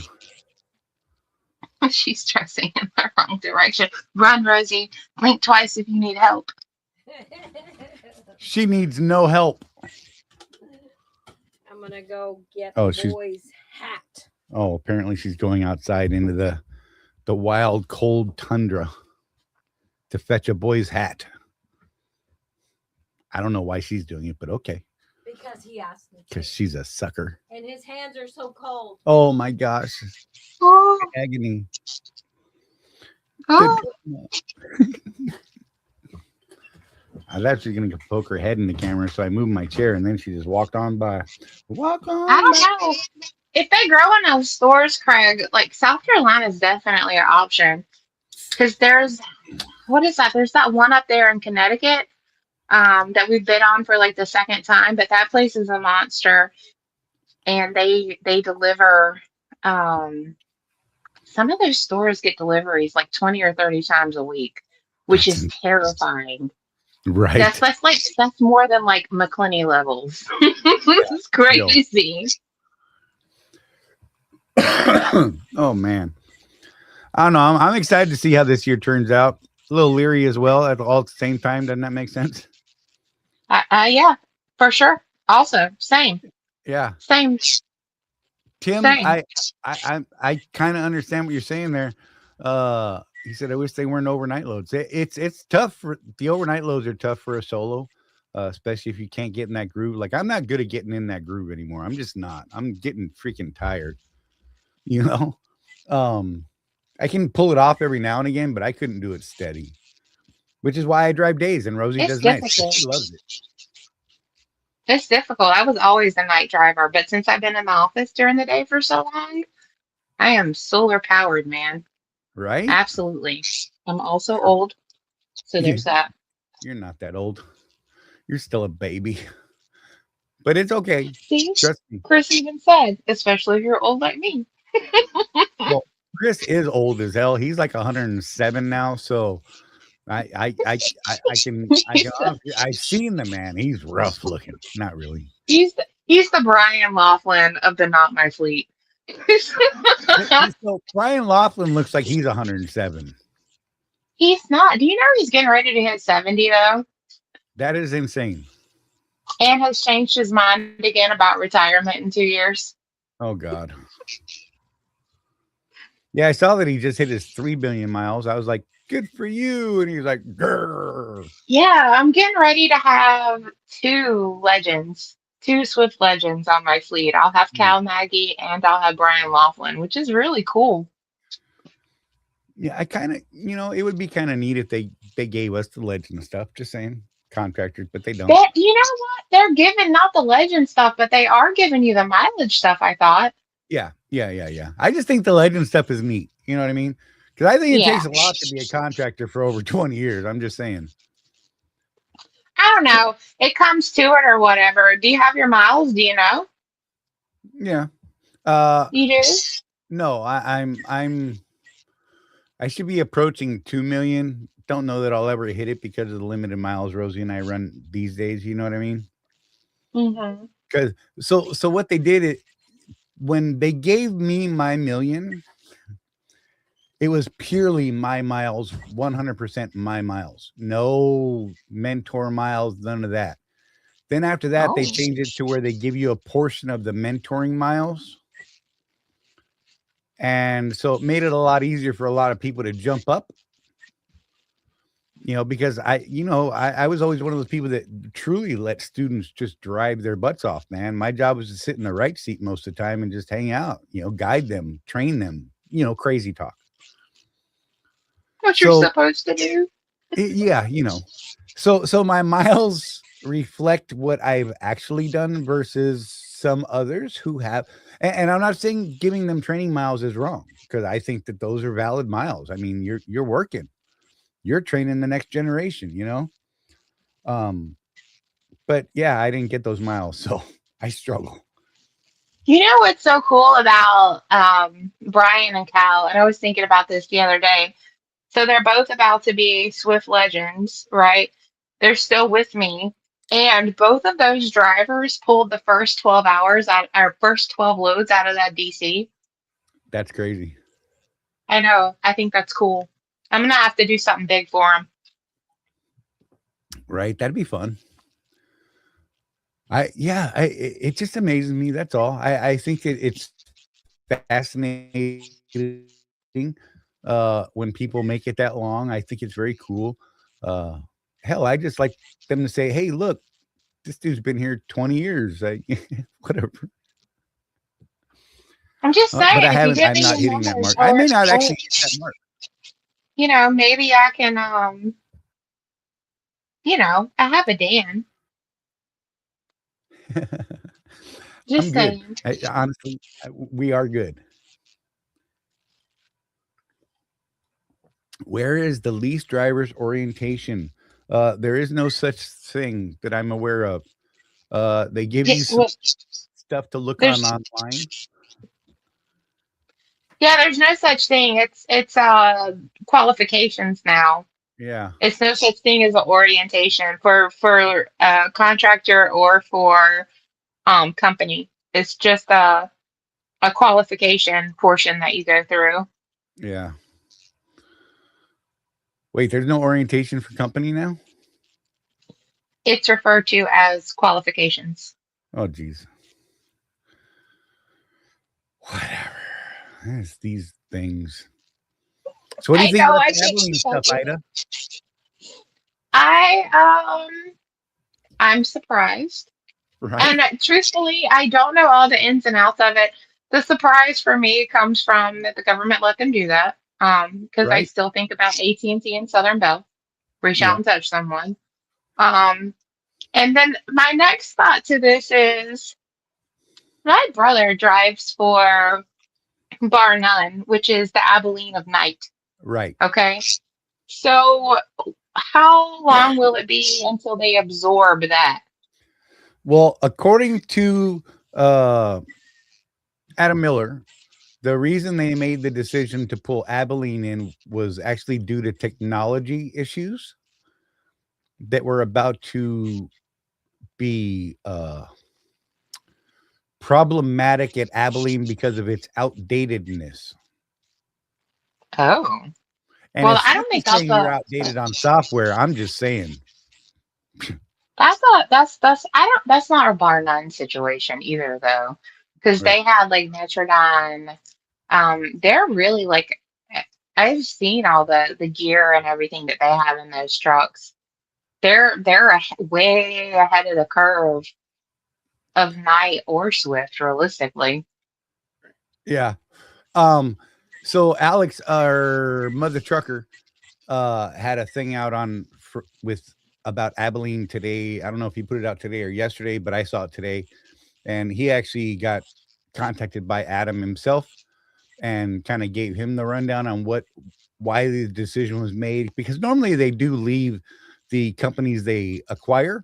She's dressing in the wrong direction. Run, Rosie. Blink twice if you need help. She needs no help. I'm gonna go get Oh, the she's- boy's hat. Oh, apparently she's going outside into the wild, cold tundra to fetch a boy's hat. I don't know why she's doing it, but okay. Because he asked me to. Because she's a sucker. And his hands are so cold. Oh my gosh. Oh, Agony. oh. I was actually going to poke her head in the camera, so I moved my chair, and then she just walked on by. Walk on I don't by. know. If they grow in those stores, Craig, like South Carolina is definitely an option. Because what is that? There's that one up there in Connecticut that we've bid on for like the second time, but that place is a monster. And they deliver, some of those stores get deliveries like 20 or 30 times a week, which is terrifying. Right. That's more than like McClinney levels. It's crazy. Oh man, I don't know. I'm excited to see how this year turns out. A little leery as well at the same time. Doesn't that make sense? Yeah, for sure. Also, same. Yeah. Same. Tim, Same. I kind of understand what you're saying there. He said, I wish they weren't overnight loads. It's tough for the overnight loads are tough for a solo, especially if you can't get in that groove. Like I'm not good at getting in that groove anymore. I'm just not. I'm getting freaking tired. You know, um, I can pull it off every now and again, but I couldn't do it steady. Which is why I drive days and Rosie It's does nights. difficult. She loves it. It's difficult. I was always a night driver, but since I've been in the office during the day for so long, I am solar powered, man. Right? Absolutely. I'm also old, so You, there's that. you're not that old. You're still a baby. But it's okay. See, Trust me. Chris even said, especially if you're old like me. Well, Chris is old as hell. He's like 107 now, so I can honestly, I've seen the man. He's rough looking. Not really. He's the Brian Laughlin of the Not My Fleet. So Brian Laughlin looks like he's 107. He's not. Do you know he's getting ready to hit 70 though? That is insane. And has changed his mind again about retirement in 2 years. Oh God. Yeah, I saw that he just hit his 3 billion miles. I was like, good for you. And he's like, grrr. Yeah, I'm getting ready to have two Swift Legends on my fleet. I'll have Cal Maggie and I'll have Brian Laughlin, which is really cool. Yeah, I kind of, it would be kind of neat if they gave us the legend stuff. Just saying, contractors, but they don't. You know what? They're giving not the legend stuff, but they are giving you the mileage stuff, I thought. Yeah. I just think the legend stuff is neat. You know what I mean? Because I think it takes a lot to be a contractor for over 20 years. I'm just saying. I don't know. It comes to it or whatever. Do you have your miles? Do you know? Yeah. You do? No, I should be approaching 2 million. Don't know that I'll ever hit it because of the limited miles Rosie and I run these days. You know what I mean? Mm-hmm. Because so what they did it when they gave me my million, it was purely my miles, 100% my miles, no mentor miles, none of that. Then after that, they changed it to where they give you a portion of the mentoring miles. And so it made it a lot easier for a lot of people to jump up, because I was always one of those people that truly let students just drive their butts off, man. My job was to sit in the right seat most of the time and just hang out, guide them, train them, crazy talk. What you're supposed to do. Yeah. So my miles reflect what I've actually done versus some others who have, and I'm not saying giving them training miles is wrong, because I think that those are valid miles. I mean, you're working, you're training the next generation, but yeah, I didn't get those miles, so I struggle. You know what's so cool about Brian and Cal? And I was thinking about this the other day. So they're both about to be Swift Legends, right? They're still with me. And both of those drivers pulled the first 12 hours out, our first 12 loads out of that DC. That's crazy. I know. I think that's cool. I'm going to have to do something big for them. Right. That'd be fun. It just amazes me. That's all. I think it's fascinating when people make it that long. I think it's very cool. Hell, I just like them to say, hey, look, this dude's been here 20 years. Whatever. I'm just saying. But I'm not hitting that mark. I may not actually hit that mark. Maybe I can, I have a Dan. Just saying. Honestly, we are good. Where is the least driver's orientation? There is no such thing that I'm aware of. They give you some stuff to look on online. Yeah, there's no such thing. It's qualifications now. Yeah. It's no such thing as an orientation for a contractor or for company. It's just a qualification portion that you go through. Yeah. Wait, there's no orientation for company now? It's referred to as qualifications. Oh, geez. Whatever. There's these things. So what do you I think know about I the can't Abilene keep stuff, up with Ida? it. I I'm surprised. Right, And truthfully, I don't know all the ins and outs of it. The surprise for me comes from that the government let them do that. Because I right, still think about AT&T and Southern Bell. Reach yeah, out and touch someone. Um, and then my next thought to this is my brother drives for Bar None, which is the Abilene of Night. right. Okay. So how long will it be until they absorb that? Well, according to uh, Adam Miller, the reason they made the decision to pull Abilene in was actually due to technology issues that were about to be problematic at Abilene because of its outdatedness. Oh. And Well, it's I not don't think just that's saying you're a outdated on software. I'm just saying, that's I don't that's not a bar none situation either though. Because right? they had like Metrodon. They're really like I've seen all the gear and everything that they have in those trucks. Way ahead of the curve of Knight or Swift, realistically. Yeah. So Alex, our mother trucker, had a thing out with about Abilene today. I don't know if he put it out today or yesterday, but I saw it today, and he actually got contacted by Adam himself and kind of gave him the rundown on why the decision was made, because normally they do leave the companies they acquire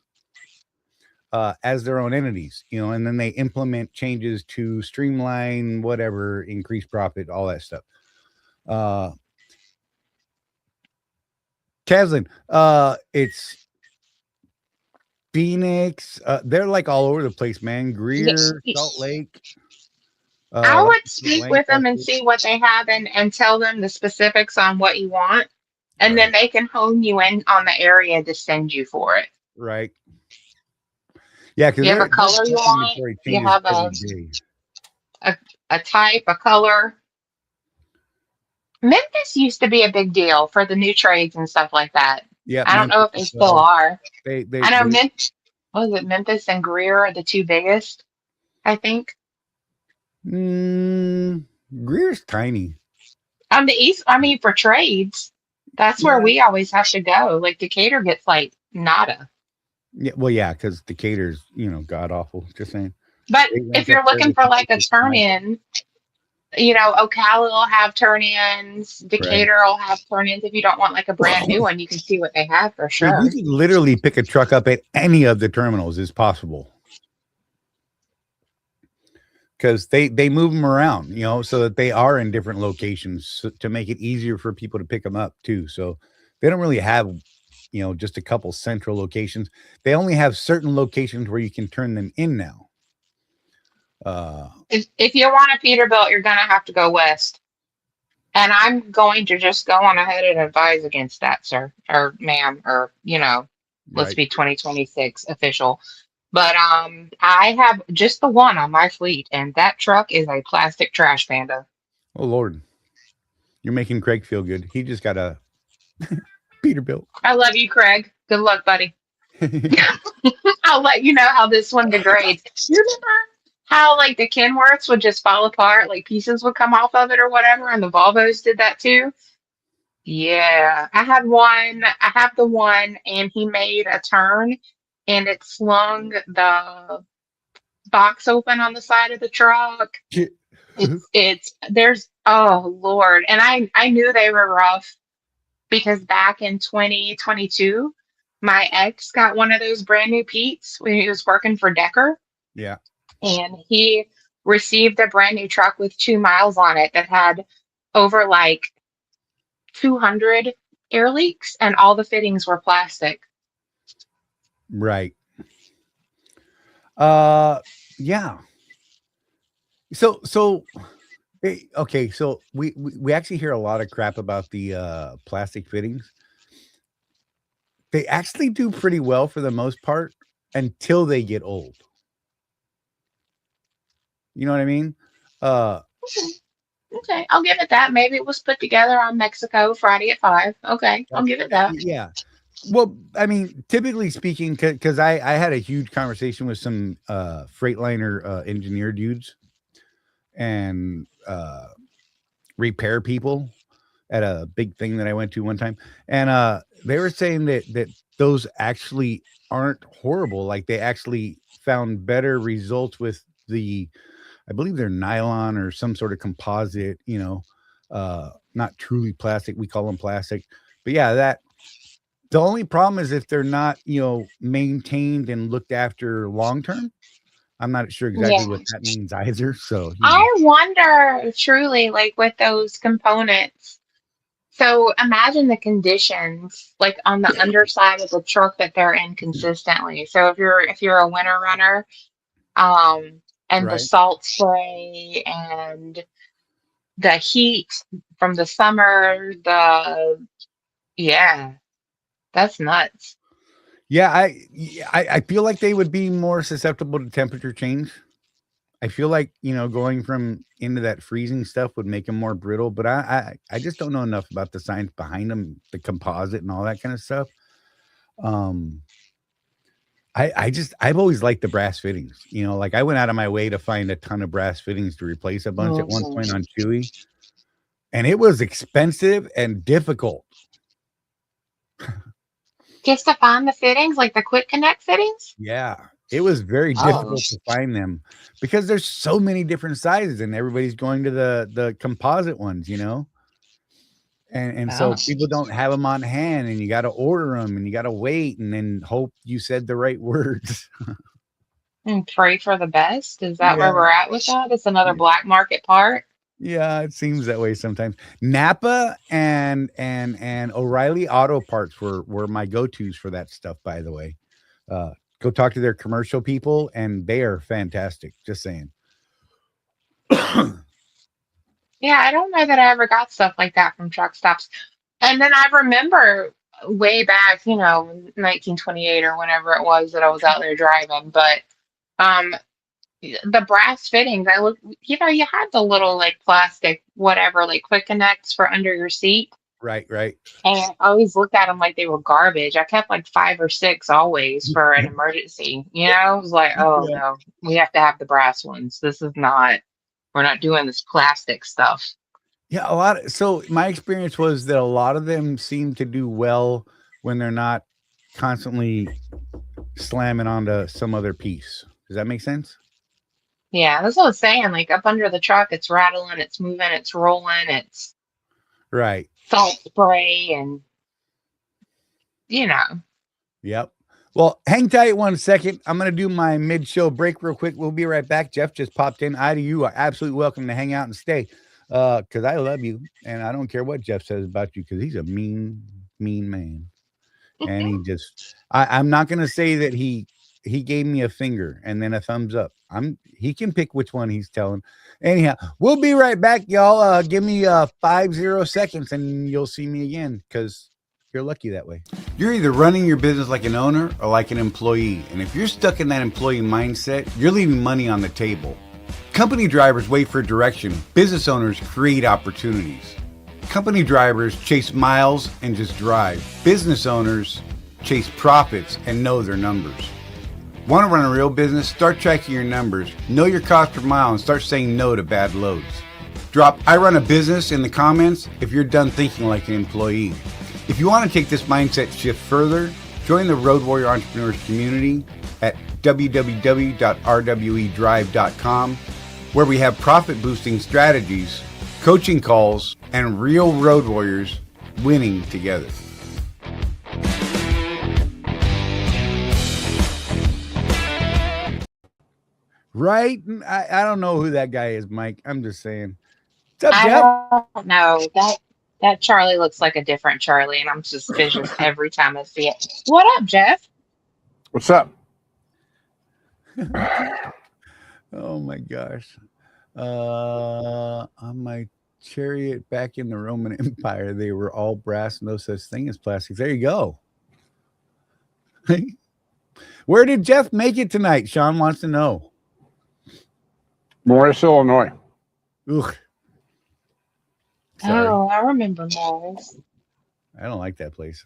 as their own entities, and then they implement changes to streamline whatever, increase profit, all that stuff. Kevin, it's Phoenix. They're like all over the place, man. Yeah, Greer, Salt Lake. I Like would speak with them and Lancaster. see what they have and tell them the specifics on what you want, and then Right, they can hone you in on the area to send you for it. right. Yeah, because You have a their color you truck want, inventory you changes have every day. a, a type, a color. Memphis used to be a big deal for the new trades and stuff like that. Yeah, I don't know Memphis if they as still well. are. They I know was it Memphis and Greer are the two biggest, I think. Greer's tiny. On the east, I mean, for trades, that's where Yeah. we always have to go. Like Decatur gets like nada. Yeah, well, yeah, because Decatur's, god awful. Just saying. But They if rank up you're there looking with for like a Memphis and turn Memphis. in, Ocala will have turn ins, Right. Decatur will have turn ins. If you don't want like a brand new one, you can see what they have for Dude, you sure. could literally pick a truck up at any of the terminals is possible. Because they move them around, so that they are in different locations to make it easier for people to pick them up too. So they don't really have, just a couple central locations. They only have certain locations where you can turn them in now. If you want a Peterbilt, you're gonna have to go west. And I'm going to just go on ahead and advise against that, sir, or ma'am, or let's Right. be 2026 official. But I have just the one on my fleet, and that truck is a plastic trash panda. Oh Lord, you're making Craig feel good. He just got a Peterbilt. I love you, Craig. Good luck, buddy. I'll let you know how this one degrades. You remember how like the Kenworths would just fall apart, like pieces would come off of it or whatever, and the Volvos did that too? Yeah, I had one. I have the one, and he made a turn, and it slung the box open on the side of the truck. It's there's oh Lord, and I knew they were rough because back in 2022, my ex got one of those brand new Pete's when he was working for Decker, Yeah. and he received a brand new truck with 2 miles on it that had over like 200 air leaks, and all the fittings were plastic. Right. Yeah. So okay, so we actually hear a lot of crap about the plastic fittings. They actually do pretty well for the most part until they get old. You know what I mean? Okay, I'll give it that. Maybe it was put together on Mexico Friday at 5. Okay, I'll give it that. Yeah. Well, I mean, typically speaking, because I had a huge conversation with some Freightliner engineer dudes and repair people at a big thing that I went to one time, and they were saying that those actually aren't horrible. Like they actually found better results with I believe they're nylon or some sort of composite. Not truly plastic. We call them plastic, but yeah, that. The only problem is if they're not, maintained and looked after long term. I'm not sure exactly Yeah. what that means either. So, I wonder truly, like with those components. So imagine the conditions, like on the underside of the truck that they're in consistently. So if you're a winter runner, and the right. salt spray and the heat from the summer, yeah, that's nuts. Yeah, I feel like they would be more susceptible to temperature change. I feel like, going from into that freezing stuff would make them more brittle, but I just don't know enough about the science behind them, the composite and all that kind of stuff. Um, I've always liked the brass fittings. Like I went out of my way to find a ton of brass fittings to replace a bunch at one point on Chewy, and it was expensive and difficult. Just to find the fittings, like the quick connect fittings? Yeah, it was very difficult to find them because there's so many different sizes, and everybody's going to the composite ones, and so people don't have them on hand, and you got to order them, and you got to wait, and then hope you said the right words. And pray for the best. Is that where Yeah. we're at with that? It's another black market part. Yeah, it seems that way sometimes. Napa and O'Reilly Auto Parts were my go-tos for that stuff, by the way. Go talk to their commercial people, and they are fantastic. Just saying. Yeah, I don't know that I ever got stuff like that from truck stops. And then I remember way back, 1928 or whenever it was that I was out there driving. But um, the brass fittings, I look, you had the little like plastic, whatever, like quick connects for under your seat. Right. And I always looked at them like they were garbage. I kept like 5 or 6 always for an emergency. I was like, oh Yeah. no, we have to have the brass ones. We're not doing this plastic stuff. Yeah, so my experience was that a lot of them seem to do well when they're not constantly slamming onto some other piece. Does that make sense? Yeah, that's what I was saying. Like up under the truck, it's rattling, it's moving, it's rolling, it's Right. salt spray, and Yep. Well, hang tight 1 second. I'm going to do my mid-show break real quick. We'll be right back. Jeff just popped in. Ida, you are absolutely welcome to hang out and stay because I love you, and I don't care what Jeff says about you because he's a mean, mean man. And he just, I'm not going to say that he gave me a finger and then a thumbs up. He can pick which one he's telling. Anyhow, we'll be right back, y'all. Give me 50 seconds and you'll see me again because you're lucky that way. You're either running your business like an owner or like an employee. And if you're stuck in that employee mindset, you're leaving money on the table. Company drivers wait for direction. Business owners create opportunities. Company drivers chase miles and just drive. Business owners chase profits and know their numbers. Want to run a real business? Start tracking your numbers. Know your cost per mile and start saying no to bad loads. Drop "I run a business" in the comments if you're done thinking like an employee. If you want to take this mindset shift further, join the Road Warrior Entrepreneurs community at www.rwedrive.com, where we have profit boosting strategies, coaching calls, and real road warriors winning together. Right? I don't know who that guy is, Mike. I'm just saying. What's up, Jeff? I don't know. That Charlie looks like a different Charlie, and I'm suspicious every time I see it. What up, Jeff? What's up? Oh my gosh. On my chariot back in the Roman Empire, they were all brass, no such thing as plastics. There you go. Where did Jeff make it tonight? Sean wants to know. Morris, Illinois. Ugh. Sorry, Oh, I remember Malls. I don't like that place.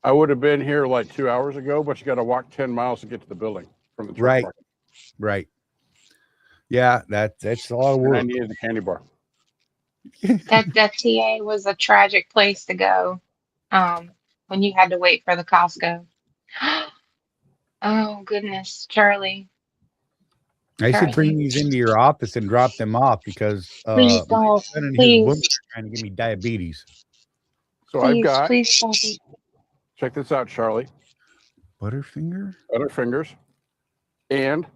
I would have been here like 2 hours ago, but you got to walk 10 miles to get to the building from the church Right. parking. Right. Yeah, that's a lot of And I work. needed the candy bar. That TA was a tragic place to go. When you had to wait for the Costco. Oh goodness, Charlie. I should bring Charlie. these into your office and drop them off because Please my don't. son and his Please. woman are trying to give me diabetes. So I've Please, got, please stop it. check this out, Charlie, Butterfinger? Butterfingers and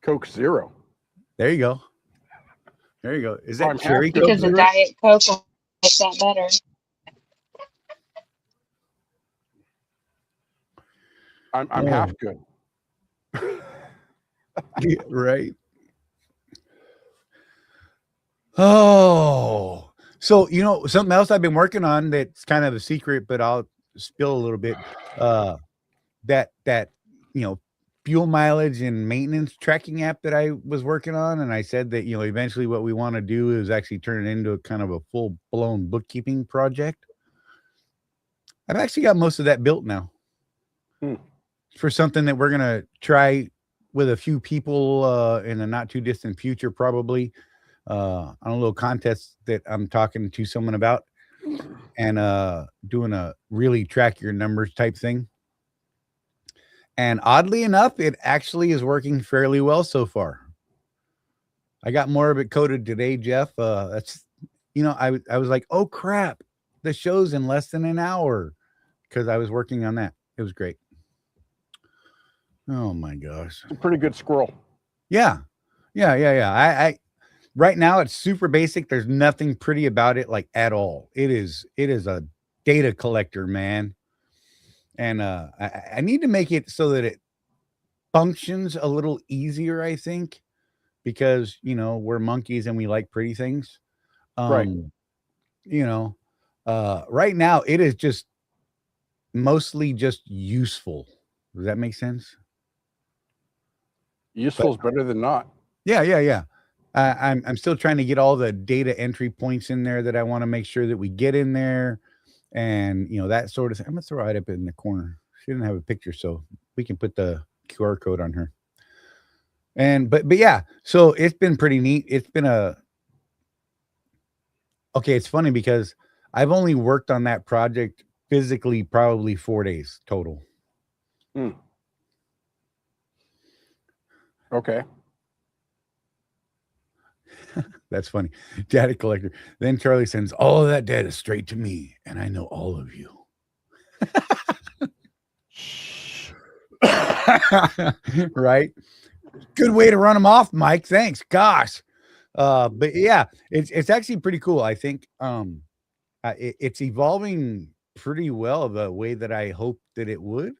Coke Zero. There you go. There you go. Is that I'm cherry happy. Coke Because the Zero? Diet Coke will make that better. I'm half good. Yeah, right. Oh, so something else I've been working on that's kind of a secret, but I'll spill a little bit. That fuel mileage and maintenance tracking app that I was working on, and I said that eventually what we want to do is actually turn it into a kind of a full blown bookkeeping project. I've actually got most of that built now. For something that we're gonna try with a few people in a not too distant future, probably on a little contest that I'm talking to someone about, and doing a really track your numbers type thing. And oddly enough, it actually is working fairly well so far. I got more of it coded today, Jeff. That's I was like, oh crap, the show's in less than an hour because I was working on that. It was great. Oh my gosh. It's a pretty good squirrel. Yeah. I right now it's super basic. There's nothing pretty about it like at all. It is a data collector, man. And I need to make it so that it functions a little easier, I think, because we're monkeys and we like pretty things. Right. Right now it is just mostly just useful. Does that make sense? Useful is better than not. Yeah. I'm still trying to get all the data entry points in there that I want to make sure that we get in there, and that sort of thing. I'm gonna throw it up in the corner. She didn't have a picture, so we can put the QR code on her. And but yeah, so it's been pretty neat. It's been it's funny because I've only worked on that project physically probably 4 days total. Okay. That's funny. Data collector. Then Charlie sends all of that data straight to me, and I know all of you. Right? Good way to run them off, Mike. Thanks. Gosh. But yeah, it's actually pretty cool. I think it's evolving pretty well the way that I hoped that it would.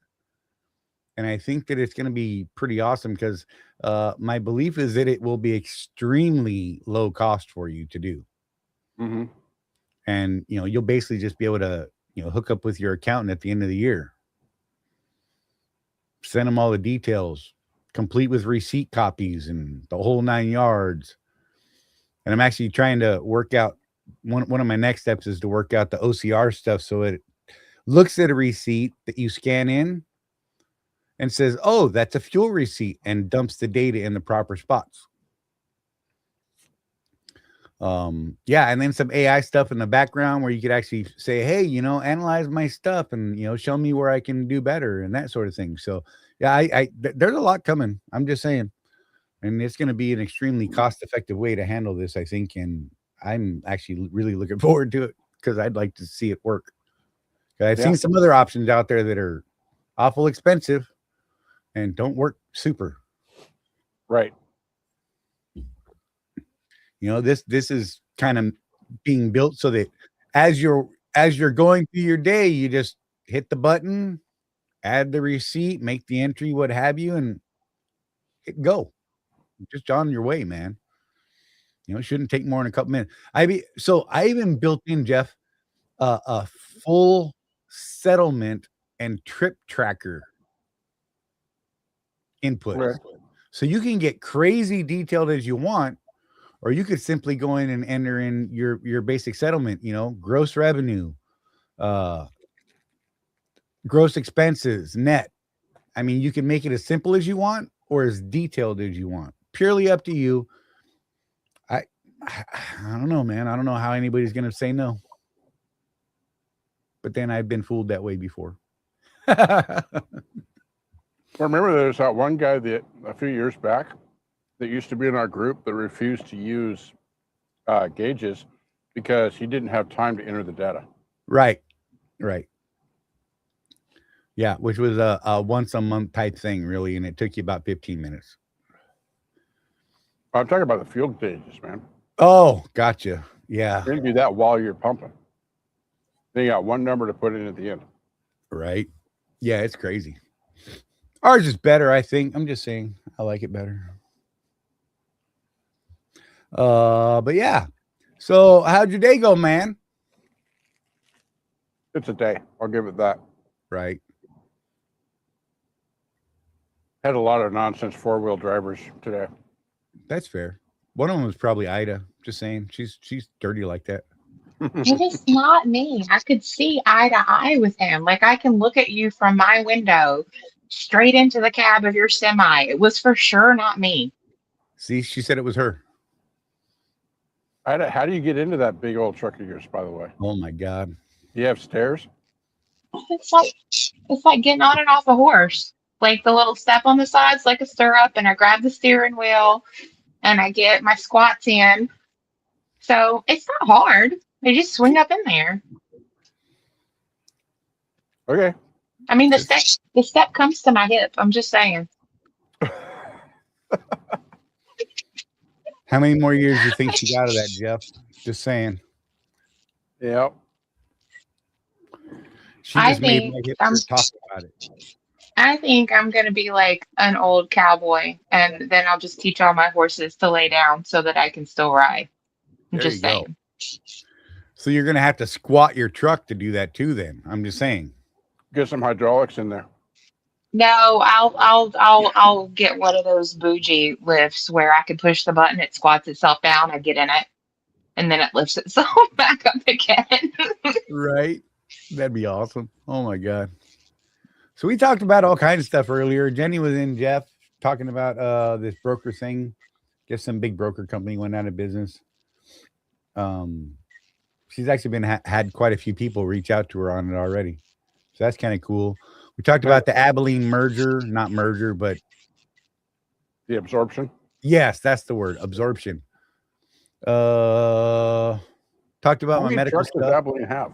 And I think that it's going to be pretty awesome because my belief is that it will be extremely low cost for you to do. Mm-hmm. And, you'll basically just be able to, hook up with your accountant at the end of the year. Send them all the details, complete with receipt copies and the whole 9 yards. And I'm actually trying to work out, one of my next steps is to work out the OCR stuff so it looks at a receipt that you scan in and says, oh, that's a fuel receipt, and dumps the data in the proper spots. Yeah, and then some AI stuff in the background where you could actually say, hey, analyze my stuff and, show me where I can do better and that sort of thing. So yeah, there's a lot coming. I'm just saying. And it's going to be an extremely cost-effective way to handle this, I think. And I'm actually really looking forward to it because I'd like to see it work. I've seen some other options out there that are awful expensive and don't work super. Right. This is kind of being built so that as you're going through your day, you just hit the button, add the receipt, make the entry, what have you, and go. Just on your way, man. It shouldn't take more than a couple minutes. I even built in, Jeff, a full settlement and trip tracker input. Right. So you can get crazy detailed as you want, Or you could simply go in and enter in your basic settlement, gross revenue, gross expenses, net. I mean, you can make it as simple as you want or as detailed as you want. Purely up to you. I don't know, man. I don't know how anybody's going to say no. But then I've been fooled that way before. Well, remember there's that one guy that a few years back that used to be in our group that refused to use gauges because he didn't have time to enter the data. Right. Yeah, which was a once a month type thing, really, and it took you about 15 minutes. I'm talking about the fuel gauges, man. Oh, gotcha. Yeah. You're going to do that while you're pumping. Then you got one number to put in at the end. Right. Yeah, it's crazy. Ours is better, I think. I'm just saying I like it better. But yeah. So how'd your day go, man? It's a day. I'll give it that. Right. Had a lot of nonsense four-wheel drivers today. That's fair. One of them was probably Ida. Just saying. She's dirty like that. It is not me. I could see eye to eye with him. Like I can look at you from my window straight into the cab of your semi. It was for sure not me. See, she said it was her. How do you get into that big old truck of yours, by the way? Oh my God. You have stairs? It's like getting on and off a horse. Like the little step on the sides, like a stirrup, and I grab the steering wheel and I get my squats in. So it's not hard. They just swing up in there. Okay. I mean, the step comes to my hip. I'm just saying. How many more years do you think she got of that, Jeff? Just saying. Yep. She just made my hip talk about it. I think I'm going to be like an old cowboy, and then I'll just teach all my horses to lay down so that I can still ride. I'm There just you go. saying. So you're going to have to squat your truck to do that too then. I'm just saying. Get some hydraulics in there. No, I'll get one of those bougie lifts where I can push the button, it squats itself down, I get in it, and then it lifts itself back up again. Right. That'd be awesome. Oh my God. So we talked about all kinds of stuff earlier. Jenny was in, Jeff, talking about this broker thing. Guess some big broker company went out of business. She's actually been had quite a few people reach out to her on it already. So that's kind of cool. We talked about the Abilene merger, not merger, but the absorption. Yes, that's the word, absorption. Talked about my medical stuff. Does Abilene have?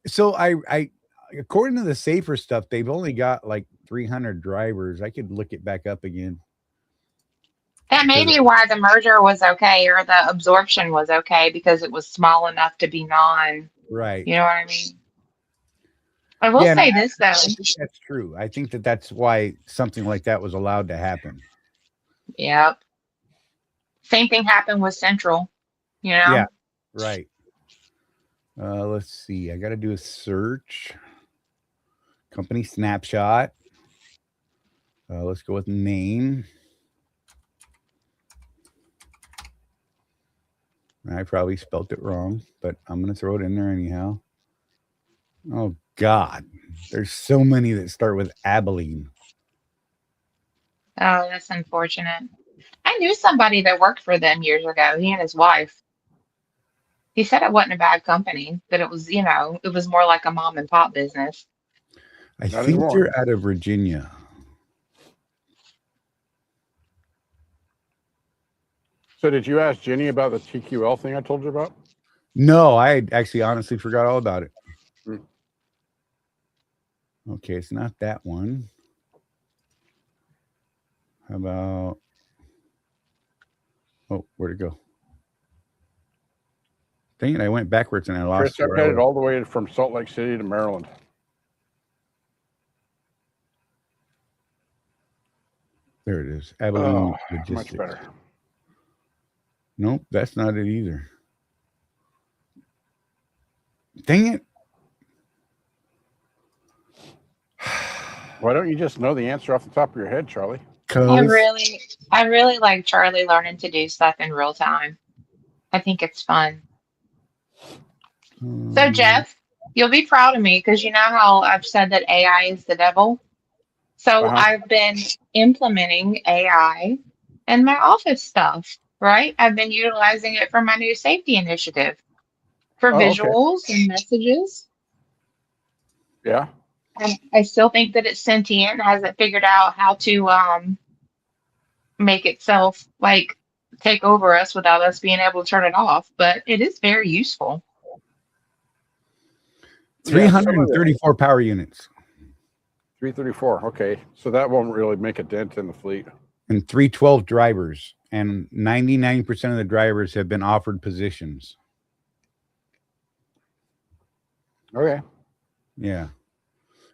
So I according to the safer stuff, they've only got like 300 drivers. I could look it back up again. That may be why the merger was okay or the absorption was okay, because it was small enough to be right. You know what I mean? I will say this though. I think that's true. I think that's why something like that was allowed to happen. Yep. Same thing happened with Central, you know? Yeah, right. Let's see. I got to do a search. Company snapshot. Let's go with name. I probably spelt it wrong, but I'm going to throw it in there anyhow. Oh, God. There's so many that start with Abilene. Oh, that's unfortunate. I knew somebody that worked for them years ago, he and his wife. He said it wasn't a bad company, but it was, it was more like a mom and pop business. I think they're out of Virginia. So did you ask Jenny about the TQL thing I told you about? No, I actually honestly forgot all about it. Okay, it's not that one. How about... Oh, where'd it go? Dang it, I went backwards and I lost Chris, I'm headed all the way from Salt Lake City to Maryland. There it is. Abilene Logistics. Much better. Nope, that's not it either. Dang it. Why don't you just know the answer off the top of your head, Charlie? I 'Cause really like Charlie learning to do stuff in real time. I think it's fun. So Jeff, you'll be proud of me because you know how I've said that AI is the devil. So Uh-huh. I've been implementing AI in my office stuff, right? I've been utilizing it for my new safety initiative for Oh, okay. visuals and messages. Yeah. And I still think that it's sentient and hasn't figured out how to make itself like take over us without us being able to turn it off. But it is very useful. Yeah, some of it. 334 power units 334. Okay. So that won't really make a dent in the fleet. and 312 drivers, and 99% of the drivers have been offered positions. Okay. Yeah.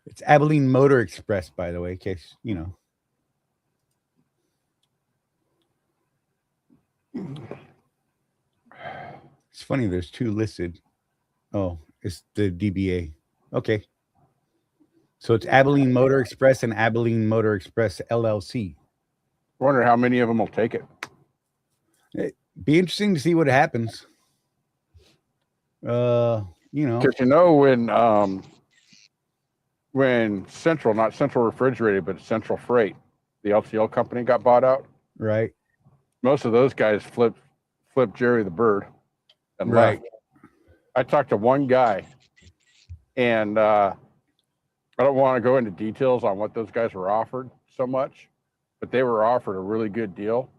It's Abilene Motor Express, by the way, in case, you know. It's funny, there's two listed. Oh, it's the DBA. Okay. So it's Abilene Motor Express and Abilene Motor Express LLC. Wonder how many of them will take it. It'd be interesting to see what happens. You know. Because when Central, not Central Refrigerated, but Central Freight, the LTL company got bought out, Right. most of those guys flipped Jerry the Bird and Right. left. I talked to one guy, and I don't want to go into details on what those guys were offered so much, but they were offered a really good deal.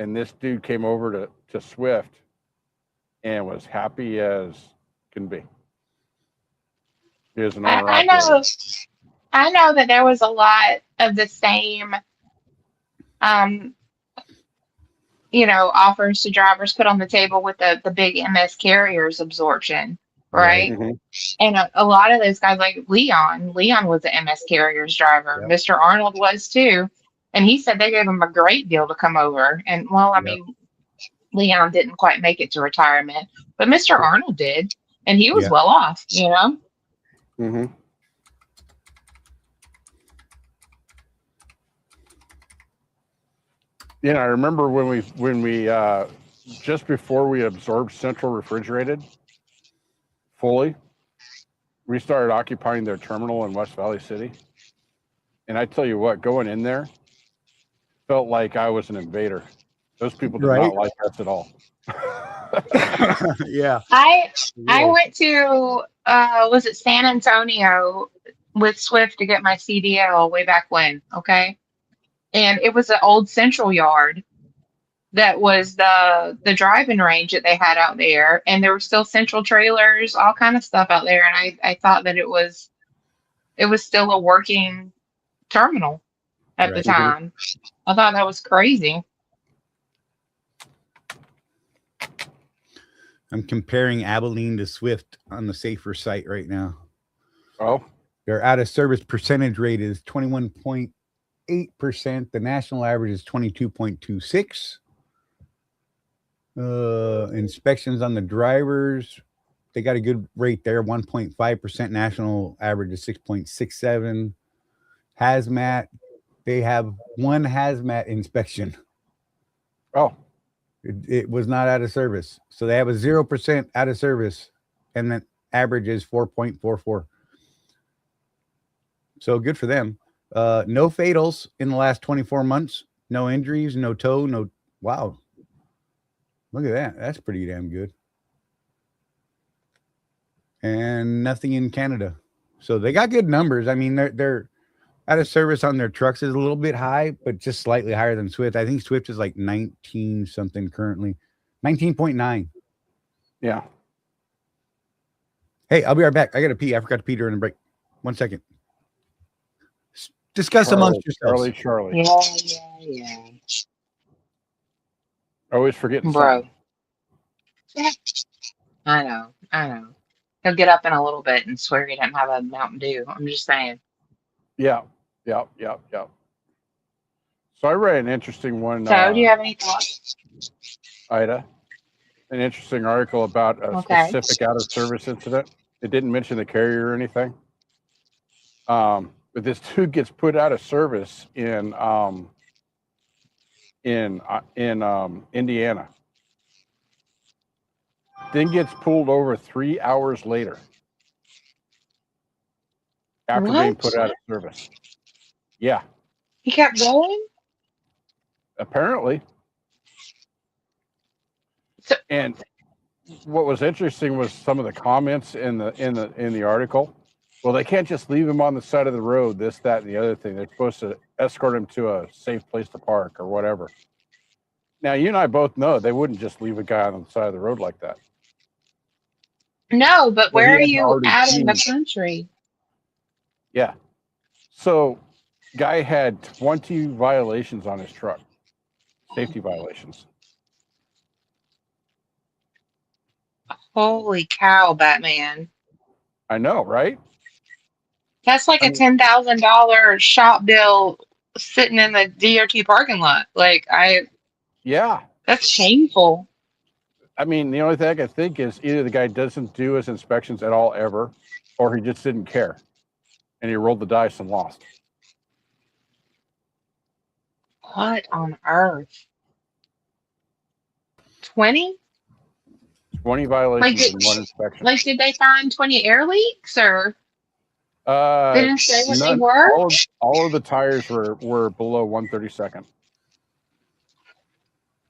And this dude came over to Swift and was happy as can be. He is an owner I know that there was a lot of the same offers to drivers put on the table with the big MS carriers absorption, right? Mhm. And a lot of those guys, like Leon was an MS carriers driver. Yep. Mr. Arnold was too. And he said they gave him a great deal to come over. And well, I Yep. mean, Leon didn't quite make it to retirement, but Mr. Arnold did. And he was Yeah. well off, you know? Mm-hmm. Yeah, I remember when we just before we absorbed Central Refrigerated fully, we started occupying their terminal in West Valley City. And I tell you what, going in there felt like I was an invader. Those people did Right. not like us at all. Yeah. I went to was it San Antonio with Swift to get my CDL way back when, okay? And it was an old Central yard that was the driving range that they had out there, and there were still Central trailers, all kind of stuff out there, and I thought that it was still a working terminal at the Right. time. I thought that was crazy. I'm comparing Abilene to Swift on the Safer site right now. Oh, Their out of service percentage rate is 21.8%. The national average is 22.26. Inspections on the drivers, they got a good rate there, 1.5%. National average is 6.67. Hazmat, they have one hazmat inspection. oh, It was not out of service. So they have a 0% out of service, and the average is 4.44. So good for them. No fatals in the last 24 months. No injuries, no tow, no. Wow. Look at that. That's pretty damn good. And nothing in Canada. So they got good numbers. I mean, they're out of service on their trucks is a little bit high, but just slightly higher than Swift. I think Swift is like 19 something currently. 19.9. yeah. Hey, I'll be right back. I got to pee. I forgot to pee during the break. 1 second. Discuss amongst yourselves. Charley. Yeah. I always forget Bro. something. I know. He'll get up in a little bit and swear he didn't have a Mountain Dew. I'm just saying. Yeah. So I read an interesting one. So, do you have any thoughts? Ida, an interesting article about a specific out of service incident. It didn't mention the carrier or anything. But But this dude gets put out of service in Indiana. Then gets pulled over 3 hours later after being put out of service. Yeah, He kept going? apparently. So, And what was interesting was some of the comments in the article. Well, they can't just leave him on the side of the road, this, that, and the other thing. They're supposed to escort him to a safe place to park or whatever. Now, you and I both know they wouldn't just leave a guy on the side of the road like that. no, but Well, where he are had you already at in the seen- country? Yeah. So, guy had 20 violations on his truck, safety violations. Holy cow, Batman. I know, right? That's like I a mean- $10,000 shop bill sitting in the DOT parking lot. Yeah. That's shameful. I mean, the only thing I can think is either the guy doesn't do his inspections at all ever, or he just didn't care. And he rolled the dice and lost. What on earth? 20? 20 violations Like, in one inspection. Did they find 20 air leaks or they didn't say what they None. were? All of the tires were below 1/32.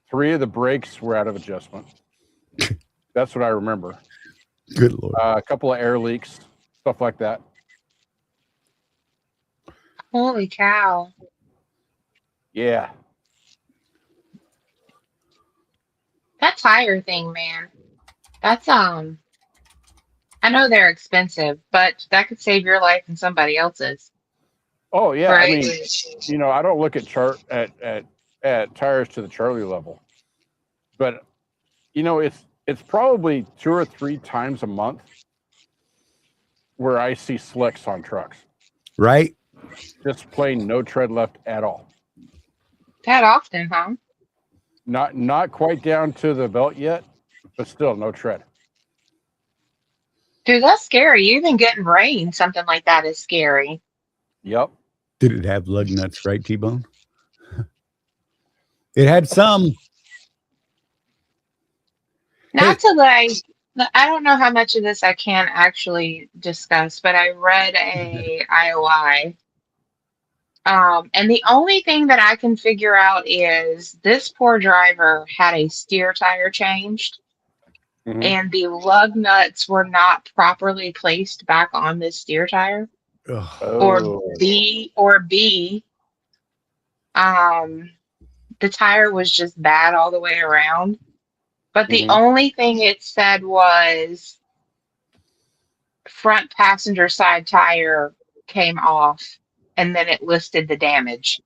3 of the brakes were out of adjustment. That's what I remember. Good Lord. A couple of air leaks, stuff like that. Holy cow. Yeah. That tire thing, man. That's I know they're expensive, but that could save your life and somebody else's. Oh yeah. Right? I mean, I don't look at tires to the Charley level, but it's probably 2 or 3 times a month where I see slicks on trucks. Right? Just plain no tread left at all. That often, huh? Not quite down to the belt yet, but still no tread. Dude, that's scary. Even getting rain, something like that is scary. Yep. Did it have lug nuts, right, T-Bone? It had some. Not to I don't know how much of this I can actually discuss, but I read a IOI. And the only thing that I can figure out is this poor driver had a steer tire changed, Mhm. and the lug nuts were not properly placed back on this steer tire. Ugh. Oh. Or B, the tire was just bad all the way around. But the Mhm. only thing it said was front passenger side tire came off, and then it listed the damage.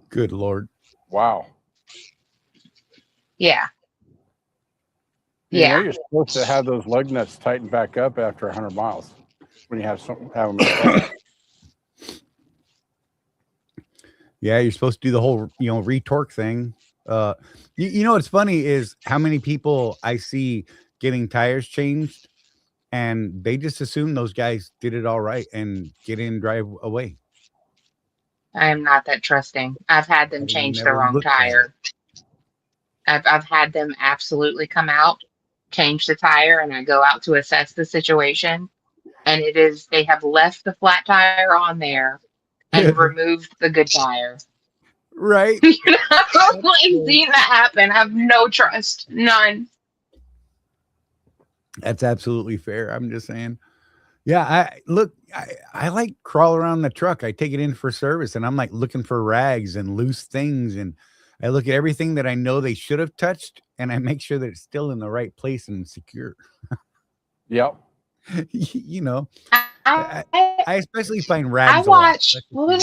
Good Lord. Wow. Yeah. You know Yeah. you're supposed to have those lug nuts tightened back up after 100 miles when you have them in front. Yeah, you're supposed to do the whole, retorque thing. You know what's funny is how many people I see getting tires changed, and they just assume those guys did it all right and get in, drive away. I am not that trusting. I've had them I've change the never wrong looked at tire. I've had them absolutely come out, change the tire, and I go out to assess the situation. And they have left the flat tire on there and removed the good tire. Right. I've seen that happen. I have no trust. None. That's absolutely fair. I'm just saying. Yeah, I like crawl around the truck. I take it in for service, and I'm like looking for rags and loose things, and I look at everything that I know they should have touched, and I make sure that it's still in the right place and secure. Yep. I especially find rags. I watched one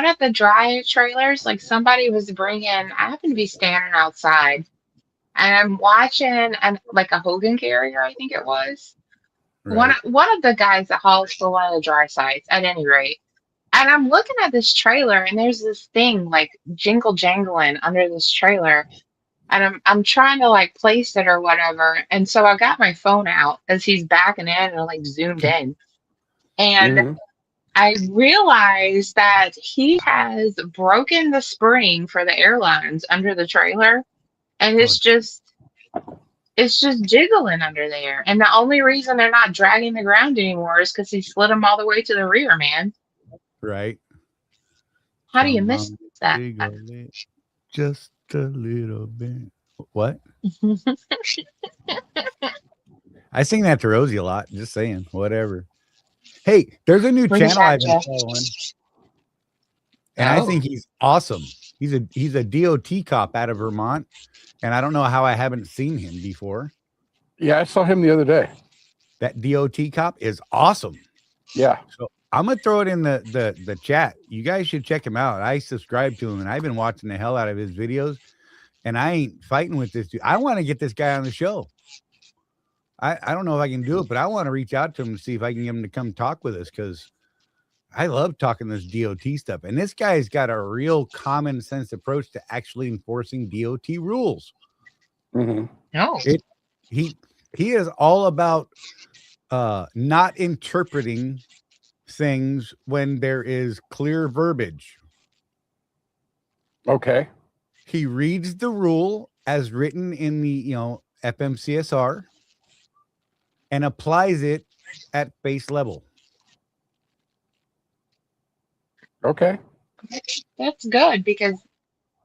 of the dry trailers. Like somebody was bringing. I happened to be standing outside, and I'm watching like a Hogan carrier. I think it was one of the guys that hauls for one of the dry sites. At any rate. And I'm looking at this trailer, and there's this thing like jingle jangling under this trailer, and I'm trying to like place it or whatever. And so I got my phone out as he's backing in and like zoomed in, And I realized that he has broken the spring for the airlines under the trailer, and it's just jiggling under there. And the only reason they're not dragging the ground anymore is because he slid them all the way to the rear, man. Right. How do you Come miss on, that? jiggle it just a little bit. What? I sing that to Rosie a lot. Just saying, whatever. Hey, there's a new Where's channel I've been Jeff? following, and I think he's awesome. He's a DOT cop out of Vermont, and I don't know how I haven't seen him before. Yeah, I saw him the other day. That DOT cop is awesome. Yeah. So I'm gonna throw it in the chat. You guys should check him out. I subscribe to him, and I've been watching the hell out of his videos. And I ain't fighting with this dude. I want to get this guy on the show. I don't know if I can do it, but I want to reach out to him to see if I can get him to come talk with us, because I love talking this DOT stuff. And this guy's got a real common sense approach to actually enforcing DOT rules. No. He is all about not interpreting things when there is clear verbiage. Okay. He reads the rule as written in the FMCSR and applies it at base level. Okay. That's good, because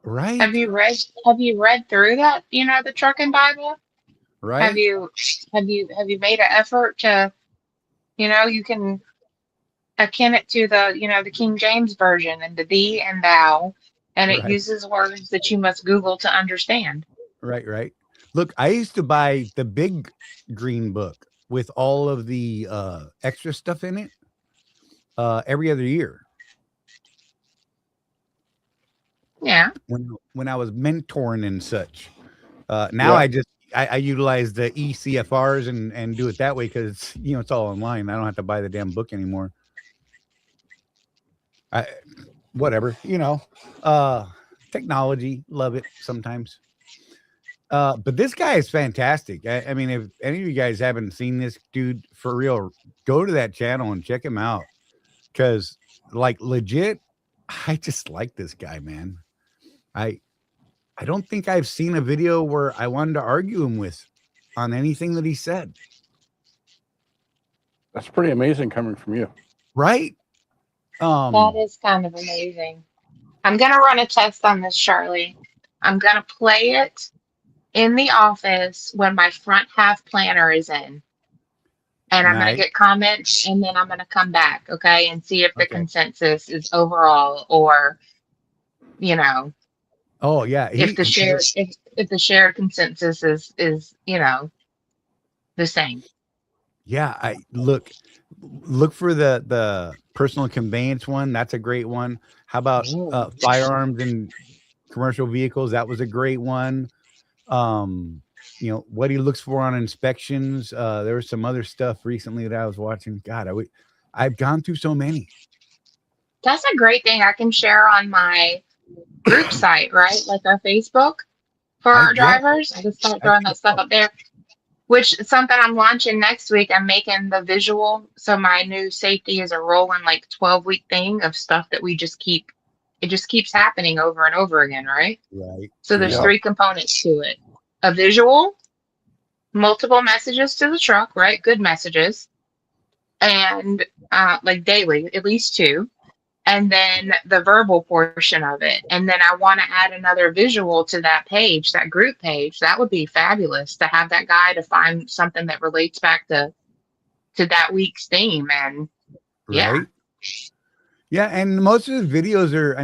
Right. have you read through that, the trucking Bible? Right. Have you made an effort to, you can akin it to the King James version and the thee and thou, and it Right. uses words that you must Google to understand. Right. Look, I used to buy the big green book with all of the extra stuff in it every other year. Yeah. When I was mentoring and such. Now I utilize the ECFRs and do it that way, because it's all online. I don't have to buy the damn book anymore. Whatever, technology, love it sometimes. But this guy is fantastic. I mean, if any of you guys haven't seen this dude for real, go to that channel and check him out, because legit, I just like this guy, man. I don't think I've seen a video where I wanted to argue him with on anything that he said. That's pretty amazing coming from you. Right? That is kind of amazing. I'm going to run a test on this, Charley. I'm going to play it in the office when my front half planner is in. And I'm going to get comments, and then I'm going to come back, okay, and see if the consensus is overall, or, Oh yeah. if the shared consensus is the same. Yeah, I look for the personal conveyance one. That's a great one. How about firearms and commercial vehicles? That was a great one. What he looks for on inspections. There was some other stuff recently that I was watching. God, I've gone through so many. That's a great thing I can share on my group site, right? Like our Facebook for our drivers. I just start throwing that stuff up there. Which is something I'm launching next week. I'm making the visual. So my new safety is a rolling 12-week thing of stuff that it just keeps happening over and over again, right? Right. So there's 3 components to it. A visual, multiple messages to the truck, right? Good messages. And daily, at least 2. And then the verbal portion of it. And then I want to add another visual to that page, that group page. That would be fabulous to have that guy to find something that relates back to that week's theme. And right. Yeah. And most of the videos are,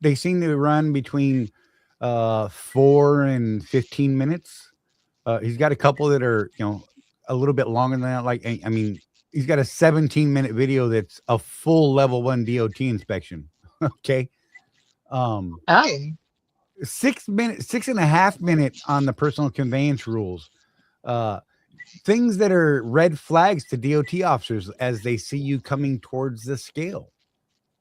they seem to run between 4 and 15 minutes. He's got a couple that are, a little bit longer than that. He's got a 17-minute video that's a full level 1 DOT inspection. Okay. 6.5 minutes on the personal conveyance rules. Things that are red flags to DOT officers as they see you coming towards the scale.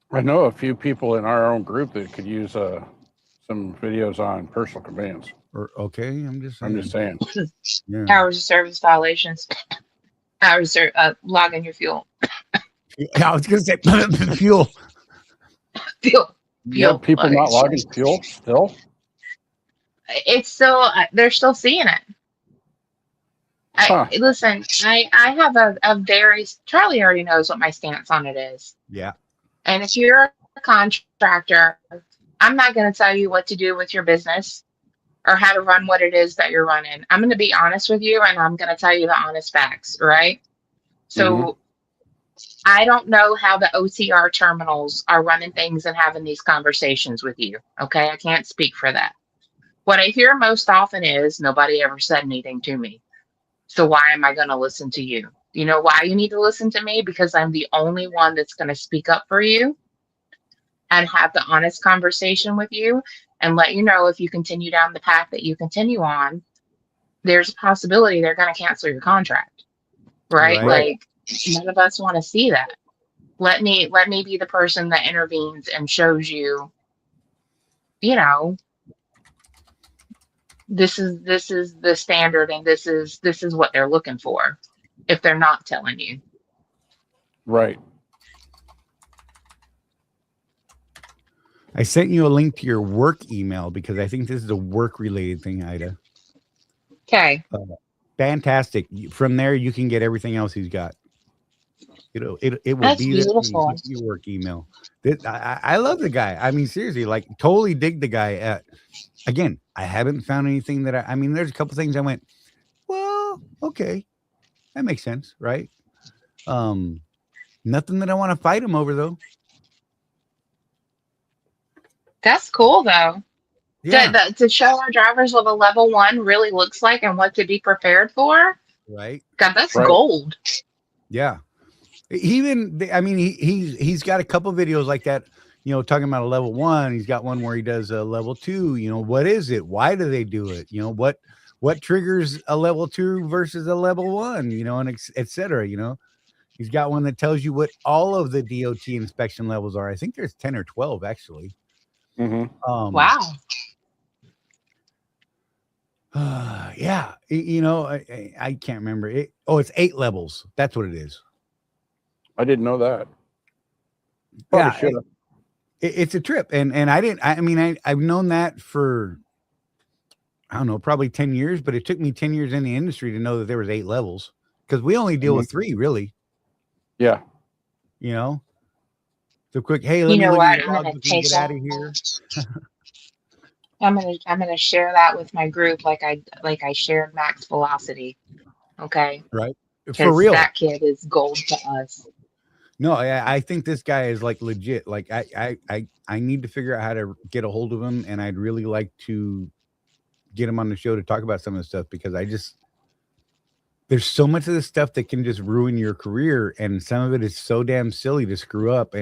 I know a few people in our own group that could use some videos on personal conveyance. I'm just saying. Yeah. Hours of service violations. Hours of logging your fuel. I was gonna say fuel. Fuel. You have people not logging fuel still? It's still, they're still seeing it. Huh. Listen, I have a very, Charlie already knows what my stance on it is. Yeah. And if you're a contractor, I'm not going to tell you what to do with your business or how to run what it is that you're running. I'm going to be honest with you, and I'm going to tell you the honest facts, right? So I don't know how the OCR terminals are running things and having these conversations with you. Okay. I can't speak for that. What I hear most often is nobody ever said anything to me. So why am I going to listen to you? You know why you need to listen to me? Because I'm the only one that's going to speak up for you and have the honest conversation with you and let you know if you continue down the path that you continue on, there's a possibility they're going to cancel your contract. Right? Like, none of us want to see that. Let me be the person that intervenes and shows you, you know, this is the standard and this is what they're looking for if they're not telling you. Right. I sent you a link to your work email because I think this is a work related thing, Ida. Okay. Fantastic. From there, you can get everything else he's got. It will That's be beautiful. your work email. I love the guy. I mean, seriously, like totally dig the guy. Again, I haven't found anything that I mean, there's a couple things I went, well, okay, that makes sense, right? Nothing that I want to fight him over though. That's cool though. Yeah. To show our drivers what a level 1 really looks like and what to be prepared for. Right. God, that's gold. Yeah. Even, I mean, he's got a couple videos like that, you know, talking about a level 1. He's got one where he does a level 2. You know, what is it? Why do they do it? You know, what triggers a level 2 versus a level 1? You know, and etc. You know, he's got one that tells you what all of the DOT inspection levels are. I think there's 10 or 12 actually. Wow. Yeah, you know, I can't remember it. Oh, it's 8 levels. That's what it is. I didn't know that. It's a trip, and I've known that for, I don't know, probably 10 years, but it took me 10 years in the industry to know that there was 8 levels because we only deal with 3 really. Yeah. You know, so quick. Hey, let me look at your logs. Get out of here. I'm gonna share that with my group like I shared max velocity. Okay. Right. For real. That kid is gold to us. No, I think this guy is like legit. Like I need to figure out how to get a hold of him, and I'd really like to get him on the show to talk about some of the stuff because there's so much of this stuff that can just ruin your career, and some of it is so damn silly to screw up.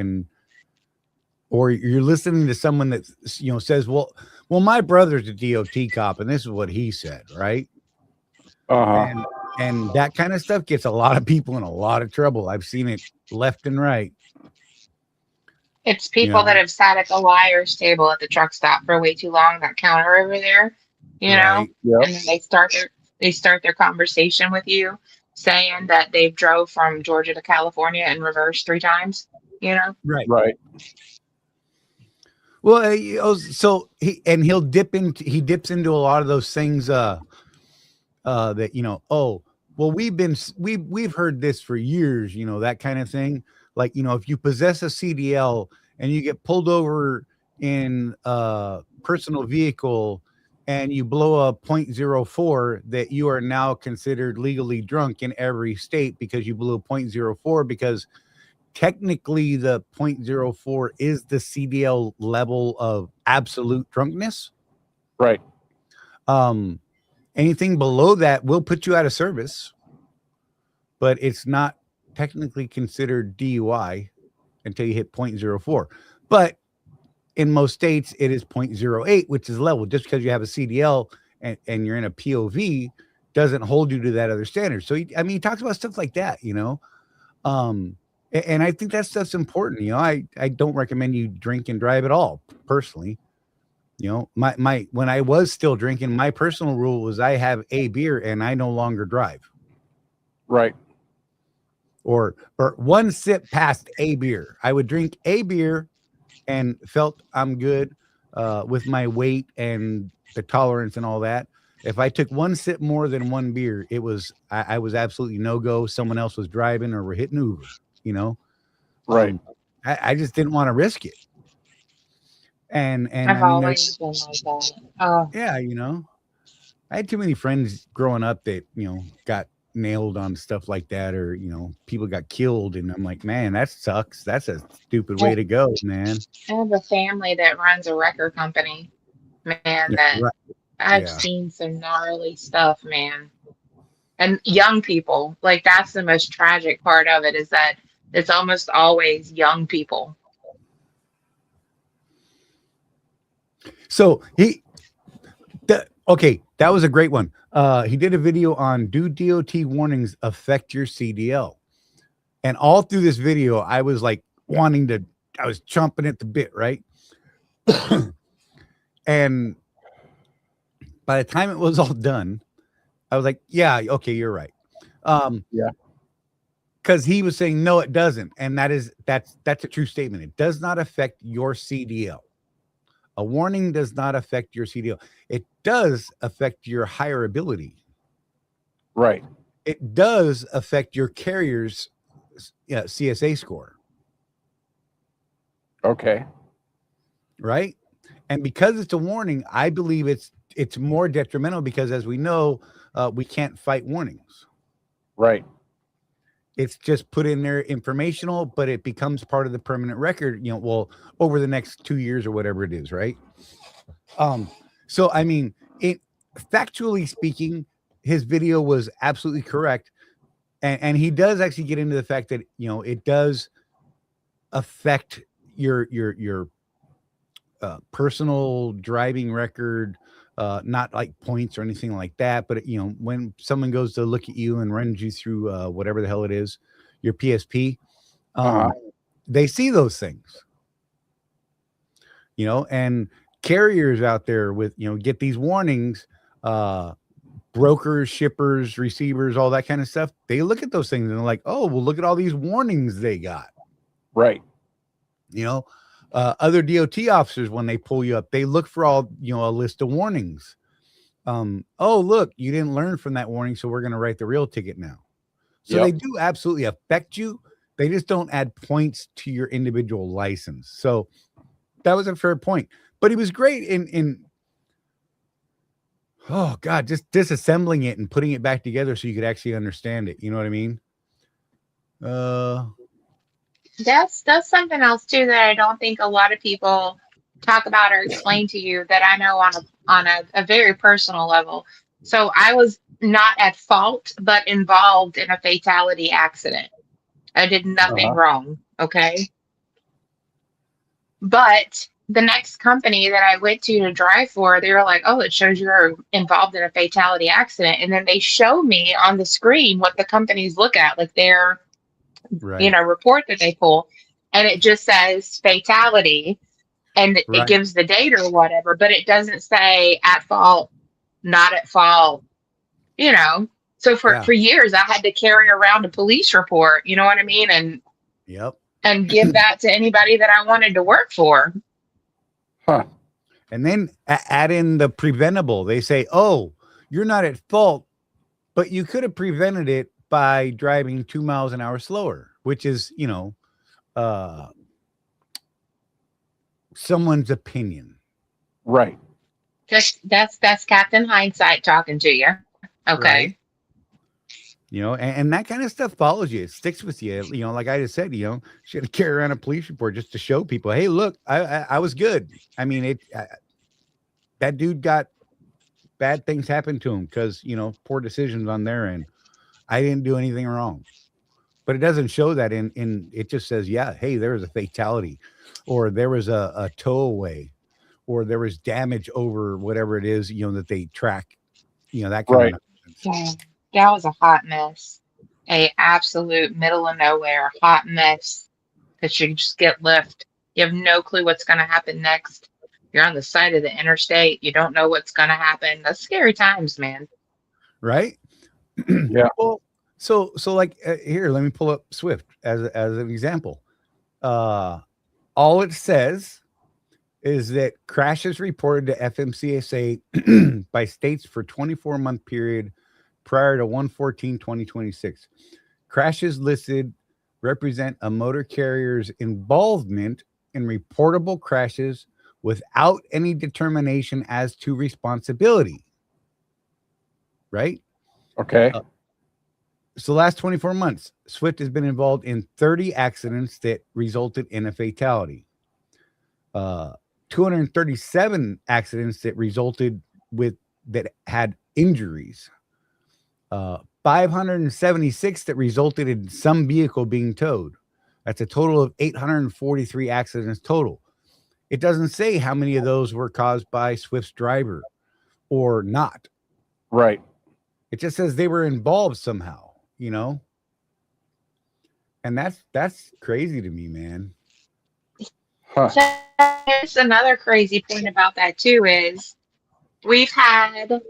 Or you're listening to someone that, you know, says, well, my brother's a DOT cop, and this is what he said, right? And that kind of stuff gets a lot of people in a lot of trouble. I've seen it left and right. It's people that have sat at the liar's table at the truck stop for way too long, that counter over there, you know, and then they start their conversation with you saying that they've drove from Georgia to California in reverse 3 times, you know? Right. Well, so he dips into a lot of those things that, you know, oh, well, we've heard this for years, you know, that kind of thing. Like, you know, if you possess a CDL and you get pulled over in a personal vehicle and you blow a 0.04, that you are now considered legally drunk in every state because you blew a 0.04, because technically the 0.04 is the CDL level of absolute drunkenness. Right. Anything below that will put you out of service, but it's not technically considered DUI until you hit 0.04. But in most states, it is 0.08, which is level. Just because you have a CDL and you're in a POV doesn't hold you to that other standard. So, he talks about stuff like that, you know. And I think that stuff's important. You know, I don't recommend you drink and drive at all, personally. You know, my when I was still drinking, my personal rule was I have a beer and I no longer drive. Right. or one sip past a beer. I would drink a beer and felt I'm good with my weight and the tolerance and all that. If I took one sip more than one beer, it was I was absolutely no go. Someone else was driving or we're hitting Uber, you know. Right. I just didn't want to risk it. And I've I mean, there's always been like that. Oh, yeah, you know, I had too many friends growing up that got nailed on stuff like that, or people got killed, and I'm like, man, that sucks. That's a stupid way to go, man. I have a family that runs a record company, man, Yeah, that right. I've Yeah. seen some gnarly stuff, man. And young people, like that's the most tragic part of it is that it's almost always young people. So okay, that was a great one. He did a video on do DOT warnings affect your CDL, and all through this video, I was like I was chomping at the bit, right? And by the time it was all done, I was like, yeah, okay, you're right. Yeah. Because he was saying no, it doesn't, and that's a true statement. It does not affect your CDL. A warning does not affect your CDL. It does affect your hireability. Right. It does affect your carrier's CSA score. Okay. Right? And because it's a warning, I believe it's more detrimental because, as we know, we can't fight warnings. Right. It's just put in there informational, but it becomes part of the permanent record, over the next 2 years or whatever it is, right? So I mean, factually speaking, his video was absolutely correct. And he does actually get into the fact that, it does affect your personal driving record, not like points or anything like that, but when someone goes to look at you and runs you through whatever the hell it is, your PSP, they see those things, and carriers out there with get these warnings, brokers, shippers, receivers, all that kind of stuff. They look at those things and they're like, oh, well, look at all these warnings they got. Right. Other DOT officers, when they pull you up, they look for all, a list of warnings. Oh, look, you didn't learn from that warning, so we're going to write the real ticket now. So Yep. they do absolutely affect you. They just don't add points to your individual license. So that was a fair point. But he was great in oh God, just disassembling it and putting it back together so you could actually understand it. You know what I mean? That's something else too that I don't think a lot of people talk about or explain to you that I know on a very personal level. So I was not at fault, but involved in a fatality accident. I did nothing wrong. Okay. But the next company that I went to drive for, they were like, oh, it shows you're involved in a fatality accident. And then they show me on the screen what the companies look at, like their right. report that they pull, and it just says fatality and Right. it gives the date or whatever, but it doesn't say at fault, not at fault, So for years I had to carry around a police report, you know what I mean? And Yep. and give that to anybody that I wanted to work for. Huh. And then add in the preventable. They say, oh, you're not at fault, but you could have prevented it by driving 2 miles an hour slower, which is, someone's opinion. Right. That's Captain Hindsight talking to you. Okay. Right. And that kind of stuff follows you. It sticks with you. Like I just said, she had to carry around a police report just to show people, hey, look, I was good. I mean, that dude got bad things happen to him because, poor decisions on their end. I didn't do anything wrong. But it doesn't show that in it just says, yeah, hey, there was a fatality, or there was a tow away, or there was damage over whatever it is, that they track, that kind of Yeah, that was a hot mess. A absolute middle of nowhere hot mess that you just get left. You have no clue what's going to happen next. You're on the side of the interstate. You don't know what's going to happen. That's scary times, man. right? Yeah. Well, So like here, let me pull up Swift as an example. All it says is that crashes reported to FMCSA by states for 24-month period prior to 1/14/2026. Crashes listed represent a motor carrier's involvement in reportable crashes without any determination as to responsibility. Right? Okay. So the last 24 months, Swift has been involved in 30 accidents that resulted in a fatality. 237 accidents that resulted that had injuries. 576 that resulted in some vehicle being towed. That's a total of 843 accidents total. It doesn't say how many of those were caused by Swift's driver or not. Right. It just says they were involved somehow, you know? And that's crazy to me, man. Huh. So here's another crazy point about that too is we've had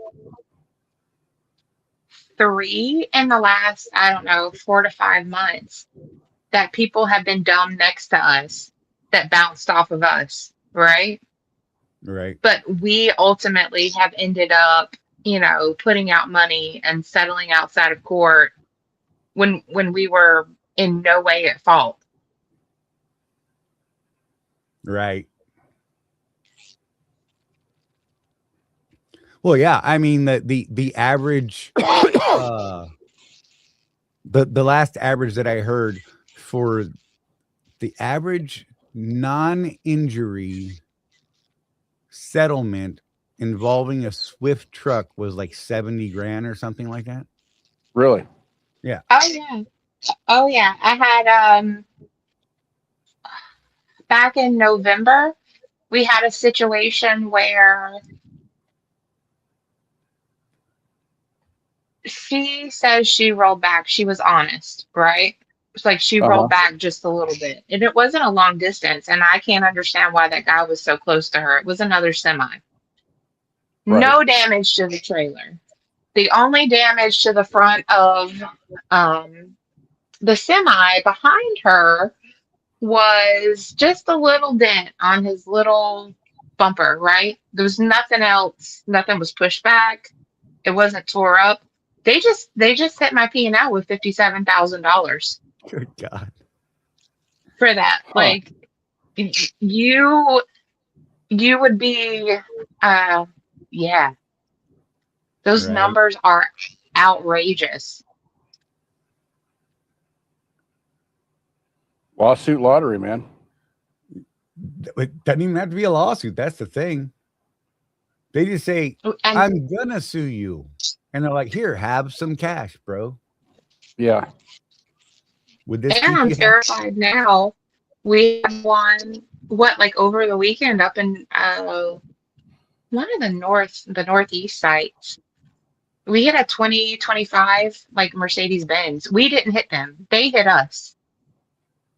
3 in the last, I don't know, 4 to 5 months that people have been dumb next to us that bounced off of us, right? Right. But we ultimately have ended up, putting out money and settling outside of court when we were in no way at fault. Right. Well, yeah, I mean the average the last average that I heard for the average non-injury settlement involving a Swift truck was like 70 grand or something like that. Really? Yeah. Oh yeah. I had back in November, we had a situation where she says she rolled back. She was honest, right? It's like she rolled back just a little bit. And it wasn't a long distance. And I can't understand why that guy was so close to her. It was another semi. Right. No damage to the trailer. The only damage to the front of the semi behind her was just a little dent on his little bumper, right? There was nothing else. Nothing was pushed back. It wasn't tore up. They just hit my P&L with $57,000 Good God. for that. Huh. Like you would be yeah. Those Right. numbers are outrageous. Lawsuit lottery, man. It doesn't even have to be a lawsuit. That's the thing. They just say, And I'm gonna sue you. And they're like, here, have some cash, bro. Yeah. Would this and keep I'm you happy? terrified now. We have one over the weekend up in one of the northeast sites. We hit a 2025 like Mercedes Benz. We didn't hit them. They hit us.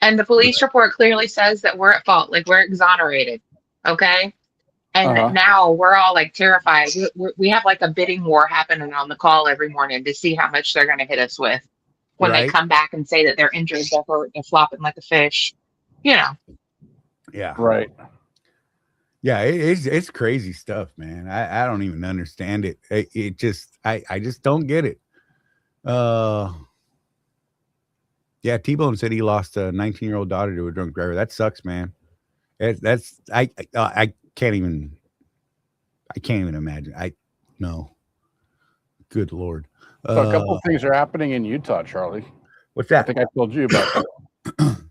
And the police report clearly says that we're at fault, like we're exonerated. Okay. And now we're all like terrified. We have like a bidding war happening on the call every morning to see how much they're going to hit us with when they come back and say that they're injured, they're hurt, they're flopping like a fish. Yeah. Right. Yeah, it's crazy stuff, man. I don't even understand it. It just I just don't get it. Yeah, T-Bone said he lost a 19-year-old daughter to a drunk driver. That sucks, man. I can't even imagine. No. Good Lord. So a couple of things are happening in Utah, Charlie. What's that? I think I told you about that.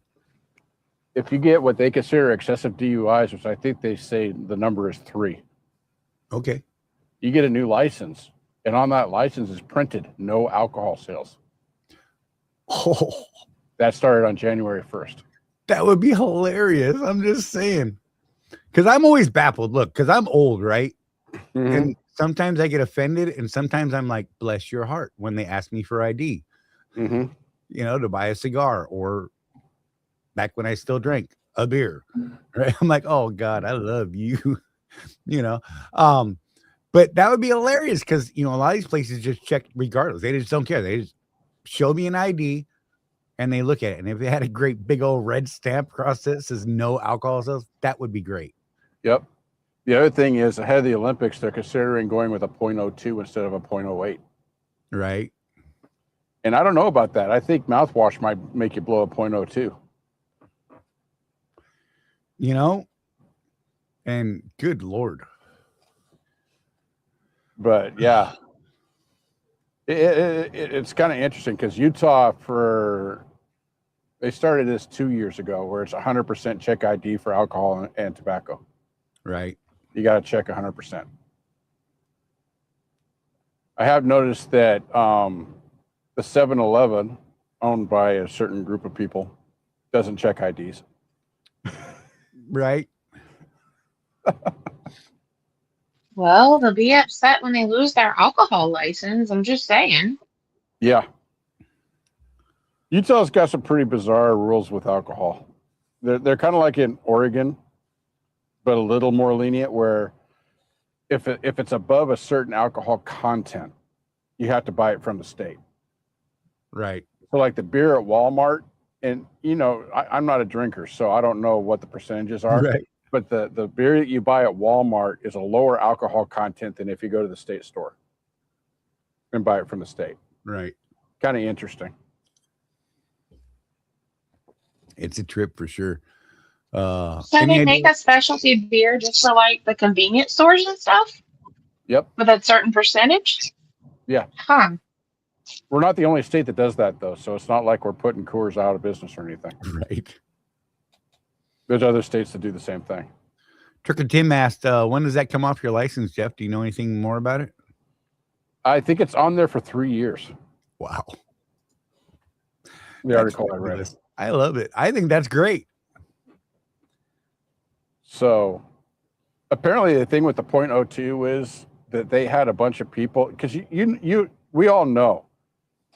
If you get what they consider excessive DUIs, which I think they say the number is 3. Okay. You get a new license, and on that license is printed no alcohol sales. Oh, that started on January 1st. That would be hilarious. I'm just saying. Because I'm always baffled. Look, because I'm old, right? Mm-hmm. And sometimes I get offended, and sometimes I'm like, bless your heart, when they ask me for ID, to buy a cigar, or back when I still drank a beer, right? I'm like, oh God, I love you, But that would be hilarious because, a lot of these places just check regardless. They just don't care. They just show me an ID, and they look at it, and if they had a great big old red stamp across it that says no alcohol sales, that would be great. Yep. The other thing is, ahead of the Olympics, they're considering going with a .02 instead of a .08. Right. And I don't know about that. I think mouthwash might make you blow a .02. You know, and good Lord. But yeah, it's kind of interesting because Utah, they started this 2 years ago, where it's 100% check ID for alcohol and tobacco. Right. You got to check 100%. I have noticed that the 7-Eleven, owned by a certain group of people, doesn't check IDs. Right. Well, they'll be upset when they lose their alcohol license. I'm just saying. Yeah. Utah's got some pretty bizarre rules with alcohol. They're kind of like in Oregon, but a little more lenient, where if it's above a certain alcohol content, you have to buy it from the state. Right. So like the beer at Walmart, and I'm not a drinker, so I don't know what the percentages are. Right. But the beer that you buy at Walmart is a lower alcohol content than if you go to the state store and buy it from the state. Right. Kind of interesting. It's a trip for sure. So they make a specialty beer just for like the convenience stores and stuff? Yep. With a certain percentage? Yeah. Huh. We're not the only state that does that, though, so it's not like we're putting Coors out of business or anything. Right. There's other states that do the same thing. Trucker Tim asked, when does that come off your license, Jeff? Do you know anything more about it? I think it's on there for 3 years. Wow. The article I read. I love it. I think that's great. So apparently the thing with the .02 is that they had a bunch of people, because we all know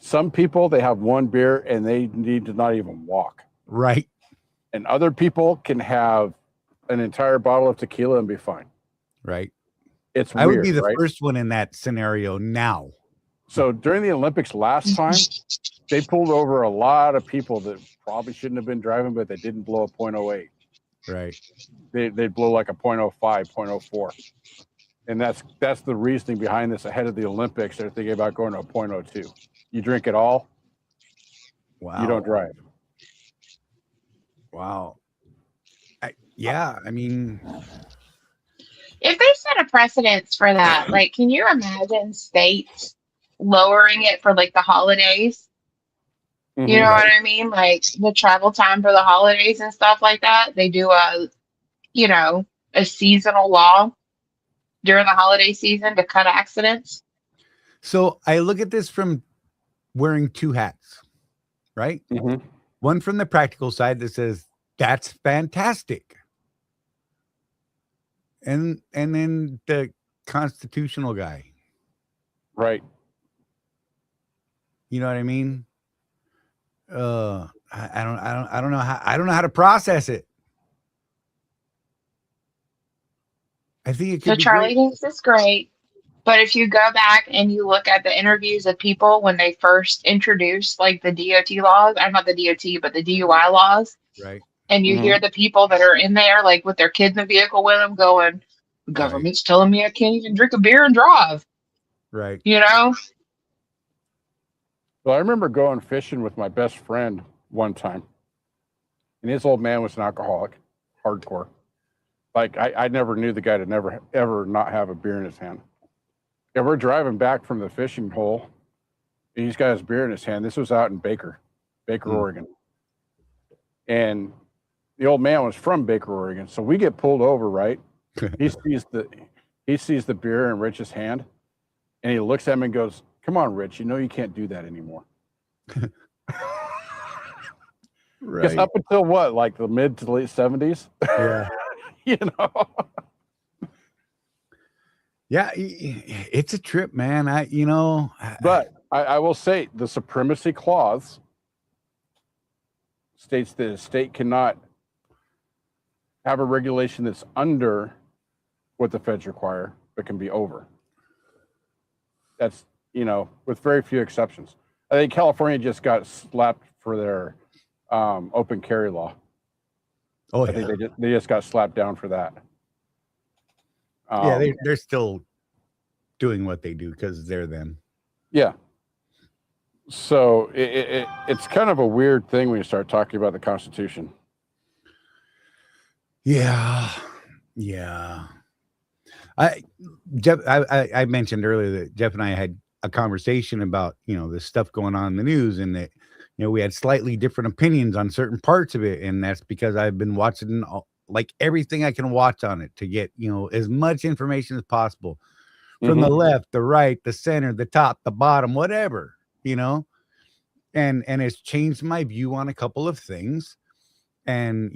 some people, they have one beer and they need to not even walk. Right. And other people can have an entire bottle of tequila and be fine. Right. It's I weird, would be the right? first one in that scenario now. So during the Olympics last time, they pulled over a lot of people that probably shouldn't have been driving, but they didn't blow a .08. Right. They'd blow like a .05, .04. And that's the reasoning behind this. Ahead of the Olympics, they're thinking about going to a .02. You drink it all, Wow. you don't drive. Wow. I mean, If they set a precedence for that, like, can you imagine states lowering it for like the holidays? You know what I mean? Like the travel time for the holidays and stuff like that. They do a seasonal law during the holiday season to cut accidents. so I look at this from wearing two hats, right? Mm-hmm. One from the practical side that says, that's fantastic. And then the constitutional guy. Right. You know what I mean? I don't know how to process it. I think it could So be Charlie great. thinks it's great. But if you go back and you look at the interviews of people when they first introduced like the DOT laws, I'm not the DOT, but the DUI laws, Right. and you hear the people that are in there like with their kids in the vehicle with them going, the government's telling me I can't even drink a beer and drive. Right. You know? Well, I remember going fishing with my best friend one time, and his old man was an alcoholic, hardcore. Like I never knew the guy to never ever not have a beer in his hand. And we're driving back from the fishing hole, and he's got his beer in his hand. This was out in Baker, Oregon. And the old man was from Baker, Oregon. So we get pulled over, right? He sees the beer in Rich's hand, and he looks at him and goes, "Come on, Rich, you know you can't do that anymore." Because up until what, like the mid to late 70s? Yeah. You know? Yeah, it's a trip, man. But I will say the supremacy clause states that a state cannot have a regulation that's under what the feds require, but can be over. That's, with very few exceptions. I think California just got slapped for their open carry law. Oh I yeah, think they just got slapped down for that. yeah. They're still doing what they do because they're them. Yeah. So it's kind of a weird thing when you start talking about the Constitution. Yeah, yeah. Jeff, I mentioned earlier that Jeff and I had a conversation about this stuff going on in the news, and that we had slightly different opinions on certain parts of it, and that's because I've been watching like everything I can watch on it to get as much information as possible from the left, the right, the center, the top, the bottom, whatever, and it's changed my view on a couple of things. And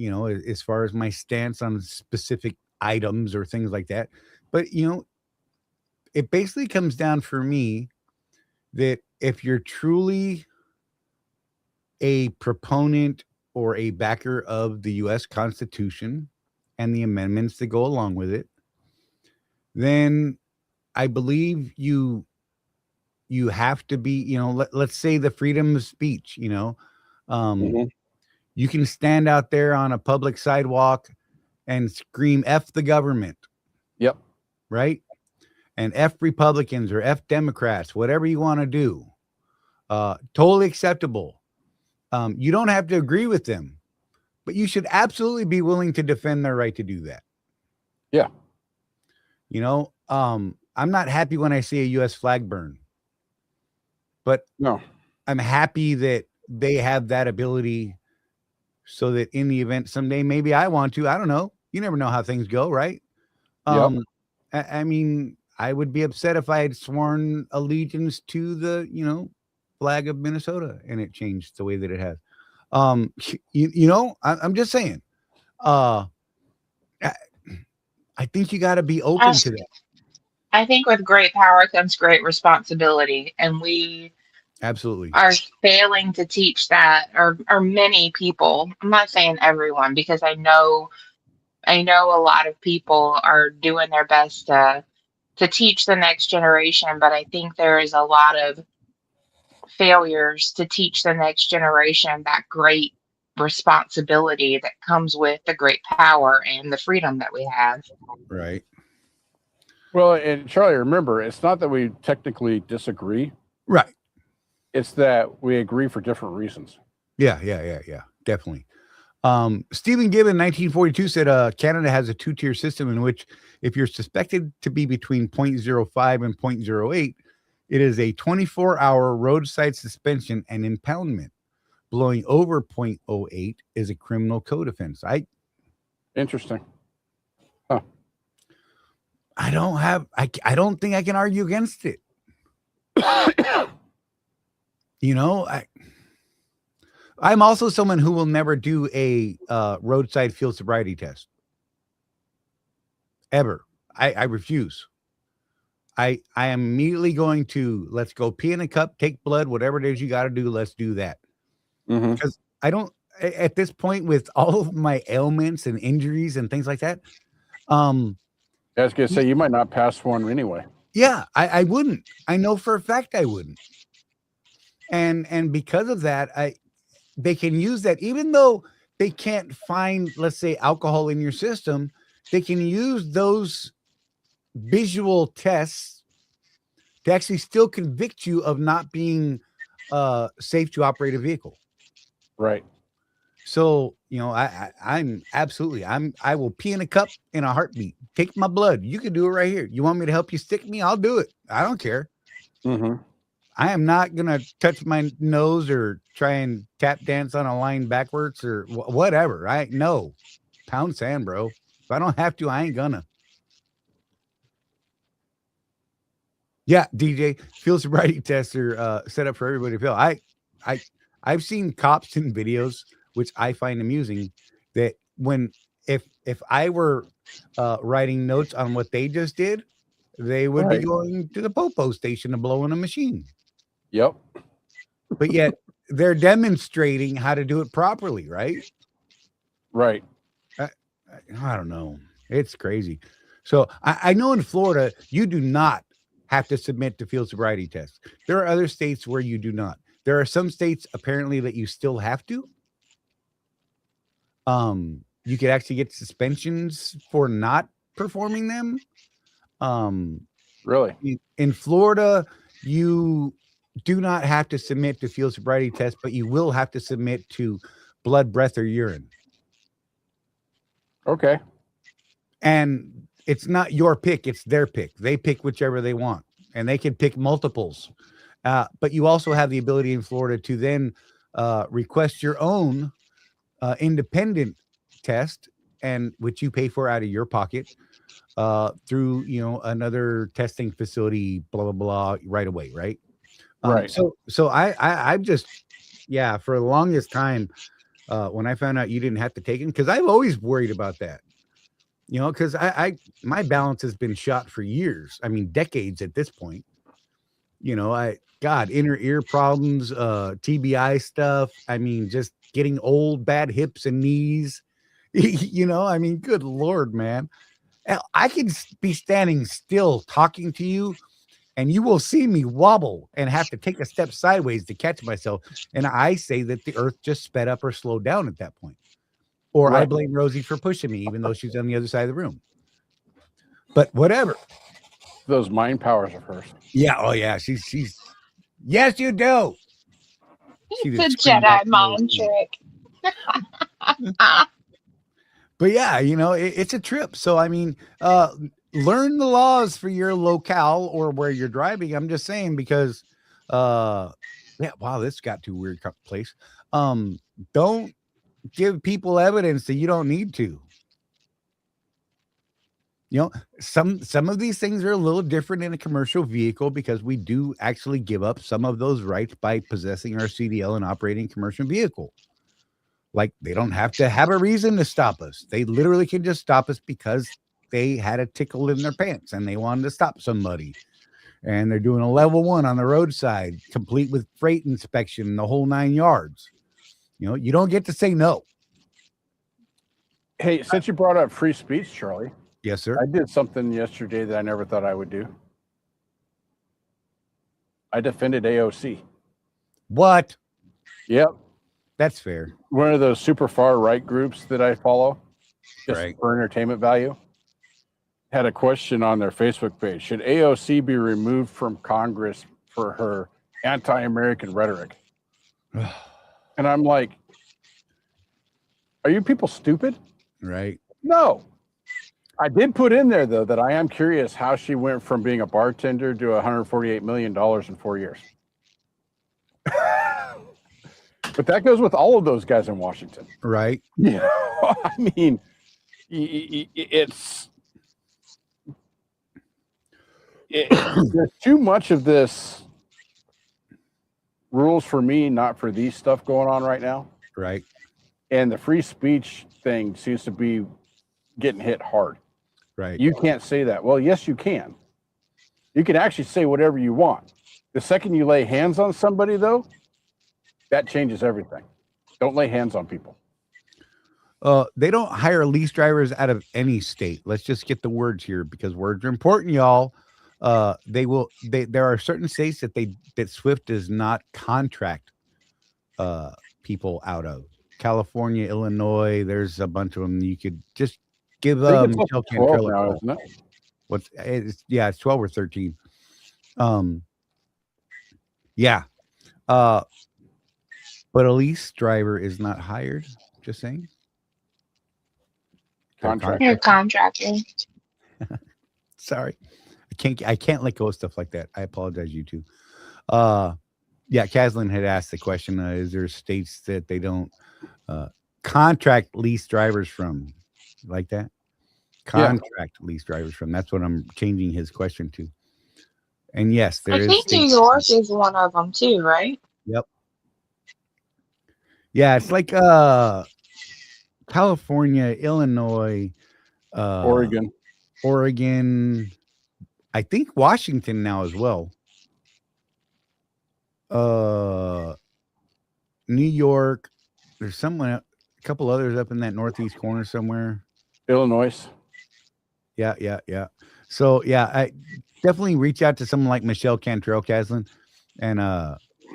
as far as my stance on specific items or things like that, but it basically comes down for me that if you're truly a proponent or a backer of the U.S. Constitution and the amendments that go along with it, then I believe you have to be, let's say the freedom of speech, you can stand out there on a public sidewalk and scream F the government. Yep. Right. And F Republicans or F Democrats, whatever you want to do. Totally acceptable. You don't have to agree with them, but you should absolutely be willing to defend their right to do that. Yeah. I'm not happy when I see a U.S. flag burn, but no, I'm happy that they have that ability so that in the event someday, maybe I want to, I don't know. You never know how things go, right? Yep. I mean, I would be upset if I had sworn allegiance to the, flag of Minnesota and it changed the way that it has. I'm just saying, I think you got to be open to that. I think with great power comes great responsibility, and we absolutely are failing to teach that, or many people. I'm not saying everyone, because I know a lot of people are doing their best to teach the next generation, but I think there is a lot of failures to teach the next generation that great responsibility that comes with the great power and the freedom that we have. Right. Well, and Charlie, remember, it's not that we technically disagree. Right. It's that we agree for different reasons. Yeah. Definitely. Stephen Gibbon, 1942, said Canada has a two-tier system in which if you're suspected to be between 0.05 and 0.08, it is a 24-hour roadside suspension and impoundment. Blowing over 0.08 is a criminal code offense. Interesting. Huh. I don't think I can argue against it. I'm also someone who will never do a roadside field sobriety test. Ever. I refuse. I am immediately going to, let's go pee in a cup, take blood, whatever it is you got to do, let's do that. Because I don't, at this point, with all of my ailments and injuries and things like that. I was going to say, you might not pass one anyway. Yeah, I wouldn't. I know for a fact I wouldn't. And because of that, they can use that, even though they can't find, let's say, alcohol in your system, they can use those visual tests to actually still convict you of not being safe to operate a vehicle. Right. So, I'm absolutely, I will pee in a cup in a heartbeat. Take my blood. You can do it right here. You want me to help you stick me? I'll do it. I don't care. I am not going to touch my nose or try and tap dance on a line backwards or whatever. No. Pound sand, bro. If I don't have to, I ain't gonna. Yeah, DJ, field sobriety tests are set up for everybody to feel. I've seen cops in videos, which I find amusing, that if I were writing notes on what they just did, they would be going to the popo station to blow in a machine. Yep. But yet they're demonstrating how to do it properly, right? Right. I don't know. It's crazy. So I know in Florida, you do not have to submit to field sobriety tests. There are other states where you do not. There are some states apparently that you still have to. You could actually get suspensions for not performing them. Really? In Florida, you do not have to submit to field sobriety tests, but you will have to submit to blood, breath, or urine. Okay. And it's not your pick, it's their pick. They pick whichever they want, and they can pick multiples. But you also have the ability in Florida to then request your own independent test, and which you pay for out of your pocket through another testing facility, blah blah blah, right away, right? Right. So I just for the longest time when I found out you didn't have to take them, because I've always worried about that, because my balance has been shot for years. I mean, decades at this point. Inner ear problems, TBI stuff. I mean, just getting old, bad hips and knees. I mean, good Lord, man. I can be standing still talking to you, and you will see me wobble and have to take a step sideways to catch myself. And I say that the earth just sped up or slowed down at that point. Or I blame Rosie for pushing me, even though she's on the other side of the room. But whatever. Those mind powers of hers. Yeah. Oh, yeah. She's. Yes, you do. It's a Jedi mind trick. But yeah, it's a trip. So, I mean, learn the laws for your locale or where you're driving. I'm just saying, because, wow, this got to a weird place. Don't give people evidence that you don't need to. Some of these things are a little different in a commercial vehicle, because we do actually give up some of those rights by possessing our CDL and operating a commercial vehicle. Like, they don't have to have a reason to stop us. They literally can just stop us because they had a tickle in their pants and they wanted to stop somebody. And they're doing a level 1 on the roadside, complete with freight inspection, the whole 9 yards. You don't get to say no. Hey, since you brought up free speech, Charlie. Yes, sir. I did something yesterday that I never thought I would do. I defended AOC. What? Yep. That's fair. One of those super far right groups that I follow, just Right. for entertainment value, had a question on their Facebook page. Should AOC be removed from Congress for her anti-American rhetoric? And I'm like, are you people stupid? Right. No. I did put in there, though, that I am curious how she went from being a bartender to $148 million in 4 years. But that goes with all of those guys in Washington. Right. I mean, there's too much of this rules for me, not for these stuff going on right now. Right. And the free speech thing seems to be getting hit hard. Right. You can't say that. Well, yes, you can. You can actually say whatever you want. The second you lay hands on somebody, though, that changes everything. Don't lay hands on people. They don't hire lease drivers out of any state. Let's just get the words here, because words are important, y'all. There are certain states that Swift does not contract people out of. California, Illinois, there's a bunch of them. You could just give Michelle Cantrell a call. Isn't it? It's 12 or 13. But a lease driver is not hired. Just saying. Contract. You're contracting. Sorry. I can't let go of stuff like that. I apologize, you two. Caslin had asked the question, is there states that they don't contract lease drivers from? Like that? Contract lease drivers from. That's what I'm changing his question to. And yes, there is. I think New York is one of them too, right? Yep. Yeah, it's like California, Illinois, Oregon. I think Washington now as well. New York. There's a couple others up in that northeast corner somewhere. Illinois. Yeah. So I definitely reach out to someone like Michelle Cantrell, Caslin, and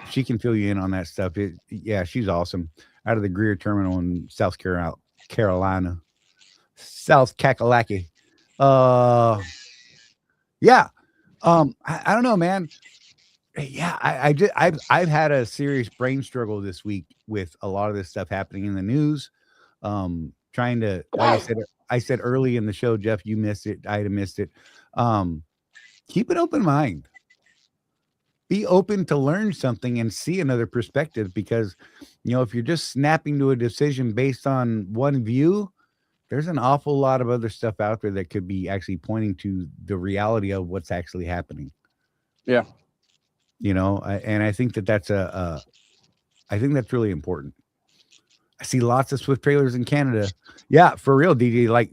she can fill you in on that stuff. Yeah, she's awesome. Out of the Greer Terminal in South Carolina, South Kakalaki. Yeah. I don't know, man. Yeah, I've had a serious brain struggle this week with a lot of this stuff happening in the news. Trying to, like I said early in the show, Jeff, you missed it. I'd have missed it. Keep an open mind. Be open to learn something and see another perspective, because, if you're just snapping to a decision based on one view, there's an awful lot of other stuff out there that could be actually pointing to the reality of what's actually happening. Yeah. And I think that's I think that's really important. I see lots of Swift trailers in Canada. Yeah, for real, DJ. Like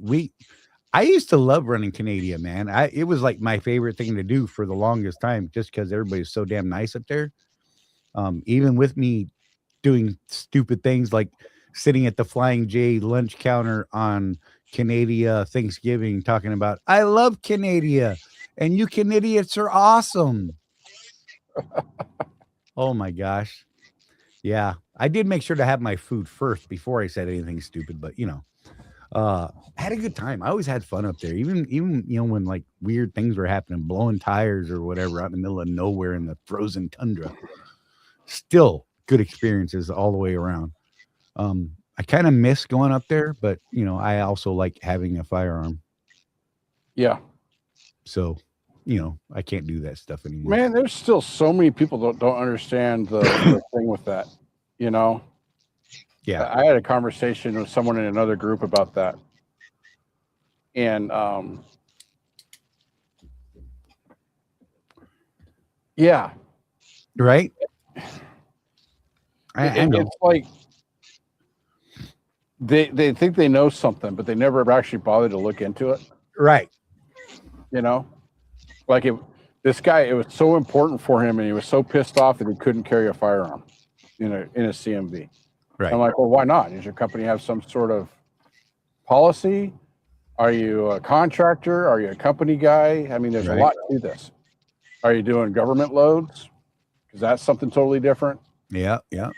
I used to love running Canada, man. It was like my favorite thing to do for the longest time, just because everybody's so damn nice up there. Even with me doing stupid things like sitting at the Flying J lunch counter on Canada Thanksgiving, talking about, I love Canada and you Canadians are awesome. Oh my gosh. Yeah. I did make sure to have my food first before I said anything stupid, but I had a good time. I always had fun up there. Even when like weird things were happening, blowing tires or whatever out in the middle of nowhere in the frozen tundra. Still good experiences all the way around. I kind of miss going up there, but I also like having a firearm. Yeah. So, I can't do that stuff anymore. Man, there's still so many people that don't understand the thing with that. Yeah. I had a conversation with someone in another group about that. And yeah. Right. I know. It's like they think they know something, but they never actually bothered to look into it. Right. Like this guy, it was so important for him, and he was so pissed off that he couldn't carry a firearm in a CMV. Right. I'm like, well, why not? Does your company have some sort of policy? Are you a contractor? Are you a company guy? I mean, there's a lot to this. Are you doing government loads? Because that's something totally different. Yeah. Yeah.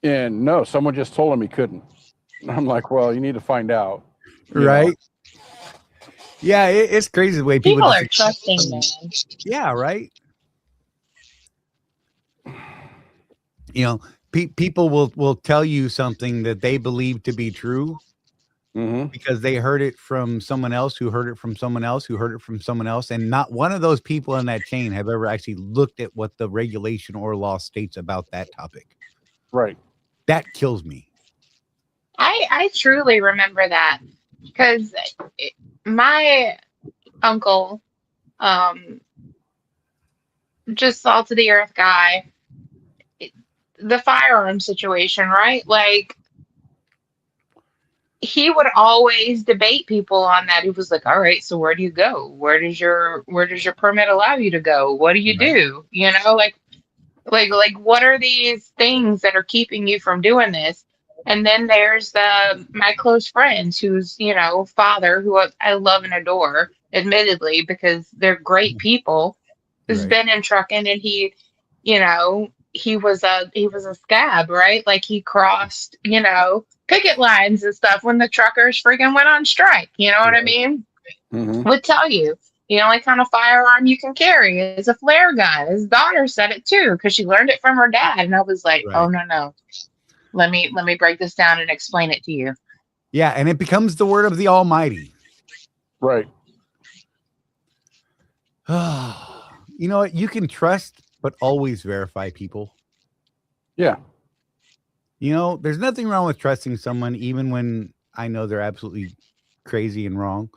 And no, someone just told him he couldn't. And I'm like, well, you need to find out. Right. Yeah, it's crazy the way people are trusting, man. Yeah, right. People will tell you something that they believe to be true because they heard it from someone else who heard it from someone else who heard it from someone else, and not one of those people in that chain have ever actually looked at what the regulation or law states about that topic. Right. That kills me. I truly remember that, because my uncle, just salt of the earth guy, the firearm situation, right? Like, he would always debate people on that. He was like, all right, so where do you go? Where does your permit allow you to go? What do you do? Like what are these things that are keeping you from doing this? And then there's my close friends whose, father, who I love and adore, admittedly, because they're great people, who's been in trucking, and he was a scab, right? Like, he crossed, picket lines and stuff when the truckers freaking went on strike. You know what I mean? Would tell you. The only kind of firearm you can carry is a flare gun. His daughter said it too, because she learned it from her dad. And I was like, oh, no. Let me break this down and explain it to you. Yeah, and it becomes the word of the Almighty. Right. You know what? You can trust, but always verify people. Yeah. There's nothing wrong with trusting someone, even when I know they're absolutely crazy and wrong.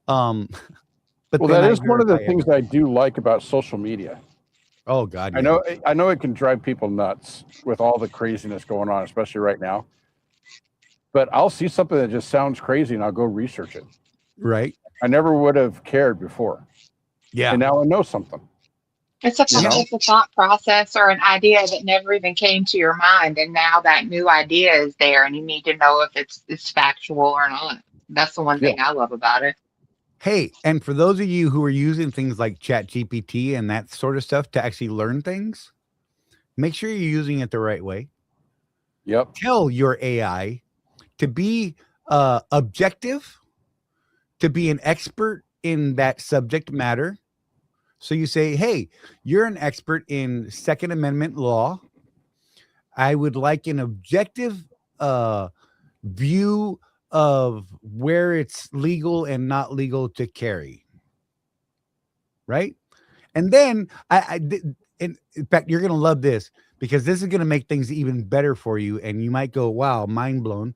But that is one of the things I do like about social media. Oh God. Yeah. I know it can drive people nuts with all the craziness going on, especially right now. But I'll see something that just sounds crazy and I'll go research it. Right. I never would have cared before. Yeah. And now I know something. It's a thought process or an idea that never even came to your mind, and now that new idea is there, and you need to know if it's factual or not. That's the one thing I love about it. Hey, and for those of you who are using things like ChatGPT and that sort of stuff to actually learn things, make sure you're using it the right way. Yep. Tell your AI to be objective, to be an expert in that subject matter. So you say, hey, you're an expert in Second Amendment law. I would like an objective view of where it's legal and not legal to carry. Right? And then in fact, you're going to love this because this is going to make things even better for you. And you might go, wow, mind blown.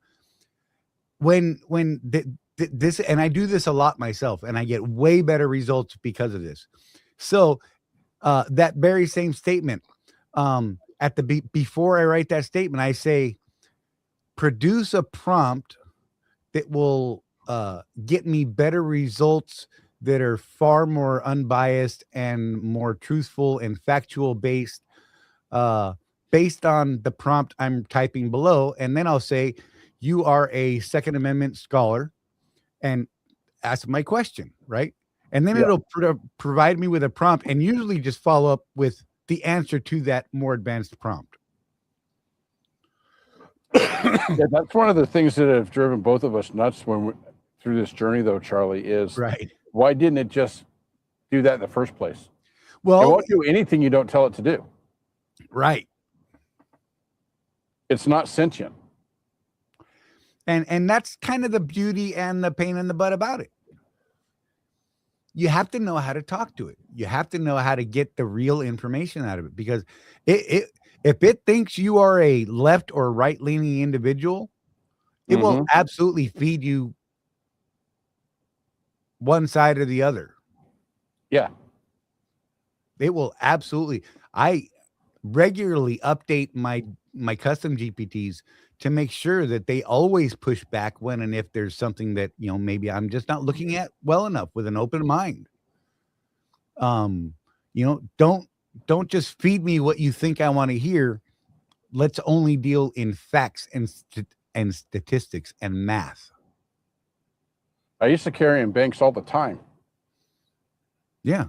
This, and I do this a lot myself, and I get way better results because of this. So that very same statement, before I write that statement, I say, produce a prompt that will get me better results that are far more unbiased and more truthful and factual based on the prompt I'm typing below. And then I'll say, you are a Second Amendment scholar, and ask my question, right? And then it'll provide me with a prompt and usually just follow up with the answer to that more advanced prompt. Yeah, that's one of the things that have driven both of us nuts through this journey, though, Charlie, is right. Why didn't it just do that in the first place? Well, it won't do anything you don't tell it to do. Right. It's not sentient. And that's kind of the beauty and the pain in the butt about it. You have to know how to talk to it. You have to know how to get the real information out of it, because if it thinks you are a left or right leaning individual, it will absolutely feed you one side or the other. Yeah. It will absolutely. I regularly update my custom GPTs to make sure that they always push back when and if there's something that, maybe I'm just not looking at well enough with an open mind. Don't just feed me what you think I want to hear. Let's only deal in facts and statistics and math. I used to carry in banks all the time. Yeah.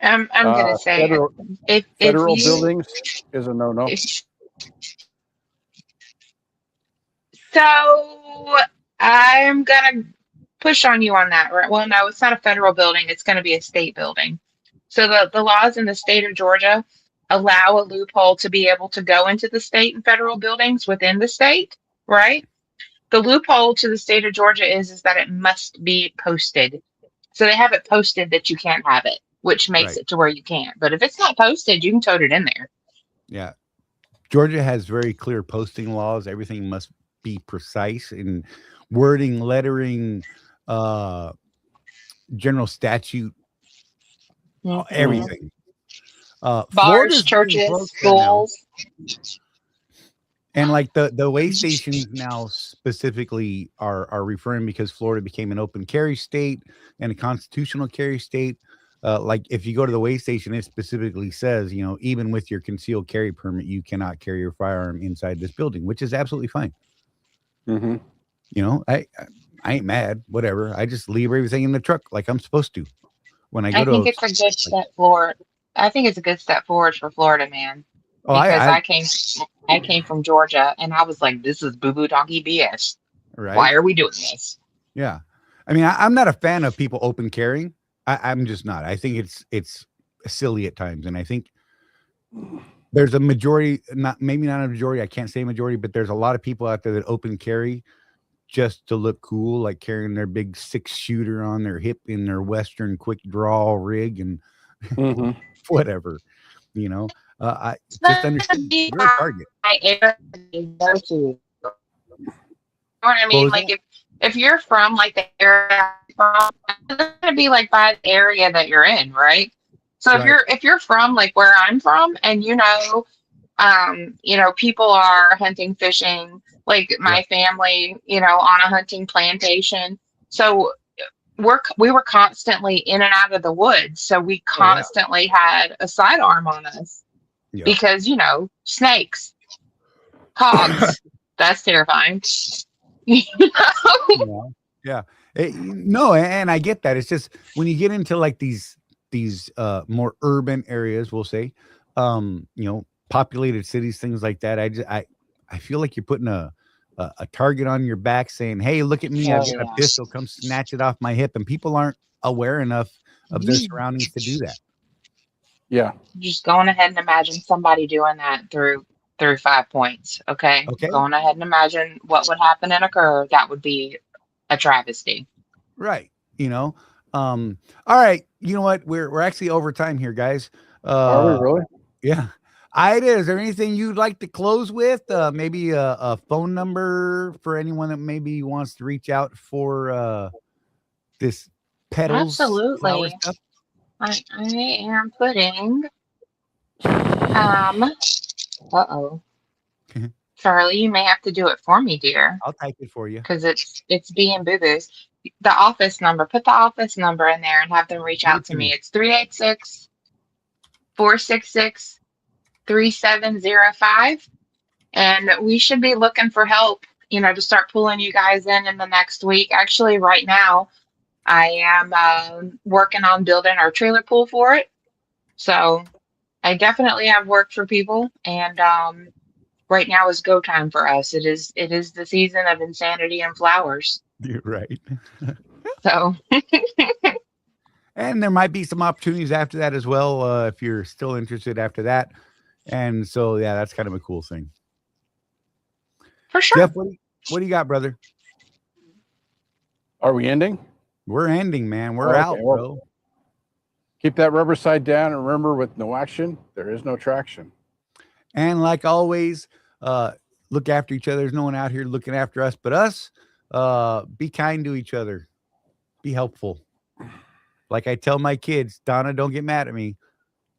I'm going to say federal buildings is a no-no. So I'm going to push on you on that. Right? Well, no, it's not a federal building. It's going to be a state building. So the laws in the state of Georgia allow a loophole to be able to go into the state and federal buildings within the state, right? The loophole to the state of Georgia is that it must be posted. So they have it posted that you can't have it, which makes it to where you can't. But if it's not posted, you can tote it in there. Yeah. Georgia has very clear posting laws. Everything must be precise in wording, lettering, general statute, everything. Bars, churches, schools. And like the way stations now specifically are referring, because Florida became an open carry state and a constitutional carry state. Like if you go to the way station, it specifically says, even with your concealed carry permit, you cannot carry your firearm inside this building, which is absolutely fine. I ain't mad, whatever. I just leave everything in the truck like I'm supposed to. When I think it's a good step forward. I think it's a good step forward for Florida, man. Oh, because I came from Georgia, and I was like, this is boo-boo donkey BS. Right? Why are we doing this? Yeah. I mean, I'm not a fan of people open carrying. I'm just not. I think it's silly at times. And I think there's a majority, maybe not a majority, I can't say majority, but there's a lot of people out there that open carry just to look cool, like carrying their big 6-shooter on their hip in their Western quick draw rig and whatever, I just understand you're a target. You know what I mean? Like if you're from like the area, it's gonna be like by the area that you're in, right? So if you're from like where I'm from, and people are hunting, fishing, like my family, on a hunting plantation. So we were constantly in and out of the woods. So we constantly had a sidearm on us because, snakes, hogs, that's terrifying. You know? Yeah. No, and I get that. It's just when you get into like these more urban areas, we'll say, populated cities, things like that. I feel like you're putting a target on your back saying, "Hey, look at me. I've got a pistol. Come snatch it off my hip." And people aren't aware enough of their surroundings to do that. Yeah. Just going ahead and imagine somebody doing that through 5 points. Okay. Okay. Going ahead and imagine what would happen and occur. That would be a travesty. Right. All right. You know what? We're actually over time here, guys. Are we really? Yeah. Ida, is there anything you'd like to close with? Maybe a phone number for anyone that maybe wants to reach out for this petals flower Absolutely. stuff? I am putting Charlie, you may have to do it for me, dear, I'll type it for you. because it's being boo-boos. The office number, put the office number in there and have them reach out to me. It's 386-466-3705. And we should be looking for help, to start pulling you guys in the next week. Actually, right now, I am working on building our trailer pool for it. So I definitely have work for people, and right now is go time for us. It is the season of insanity and flowers. You're right. So And there might be some opportunities after that as well, if you're still interested after that. And so, yeah, that's kind of a cool thing. for sure. Jeff, what do you got, brother? Are we ending? We're ending, man. We're Okay, out, well, bro. Keep that rubber side down, and remember, with no action, there is no traction. And like always, look after each other. There's no one out here looking after us but us. Be kind to each other. Be helpful. Like I tell my kids, Donna, don't get mad at me.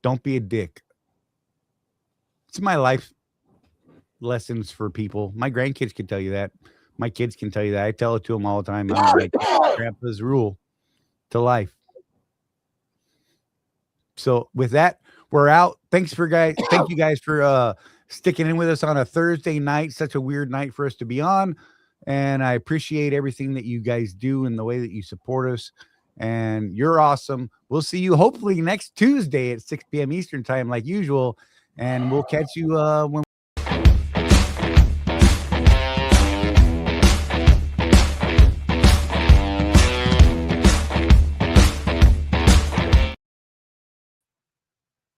Don't be a dick. It's my life lessons for people. My grandkids can tell you that. My kids can tell you that. I tell it to them all the time. I'm like, Grandpa's rule to life. So with that, we're out. Thank you guys for sticking in with us on a Thursday night. Such a weird night for us to be on. And I appreciate everything that you guys do and the way that you support us. And you're awesome. We'll see you hopefully next Tuesday at 6 p.m. Eastern time, like usual. And we'll catch you when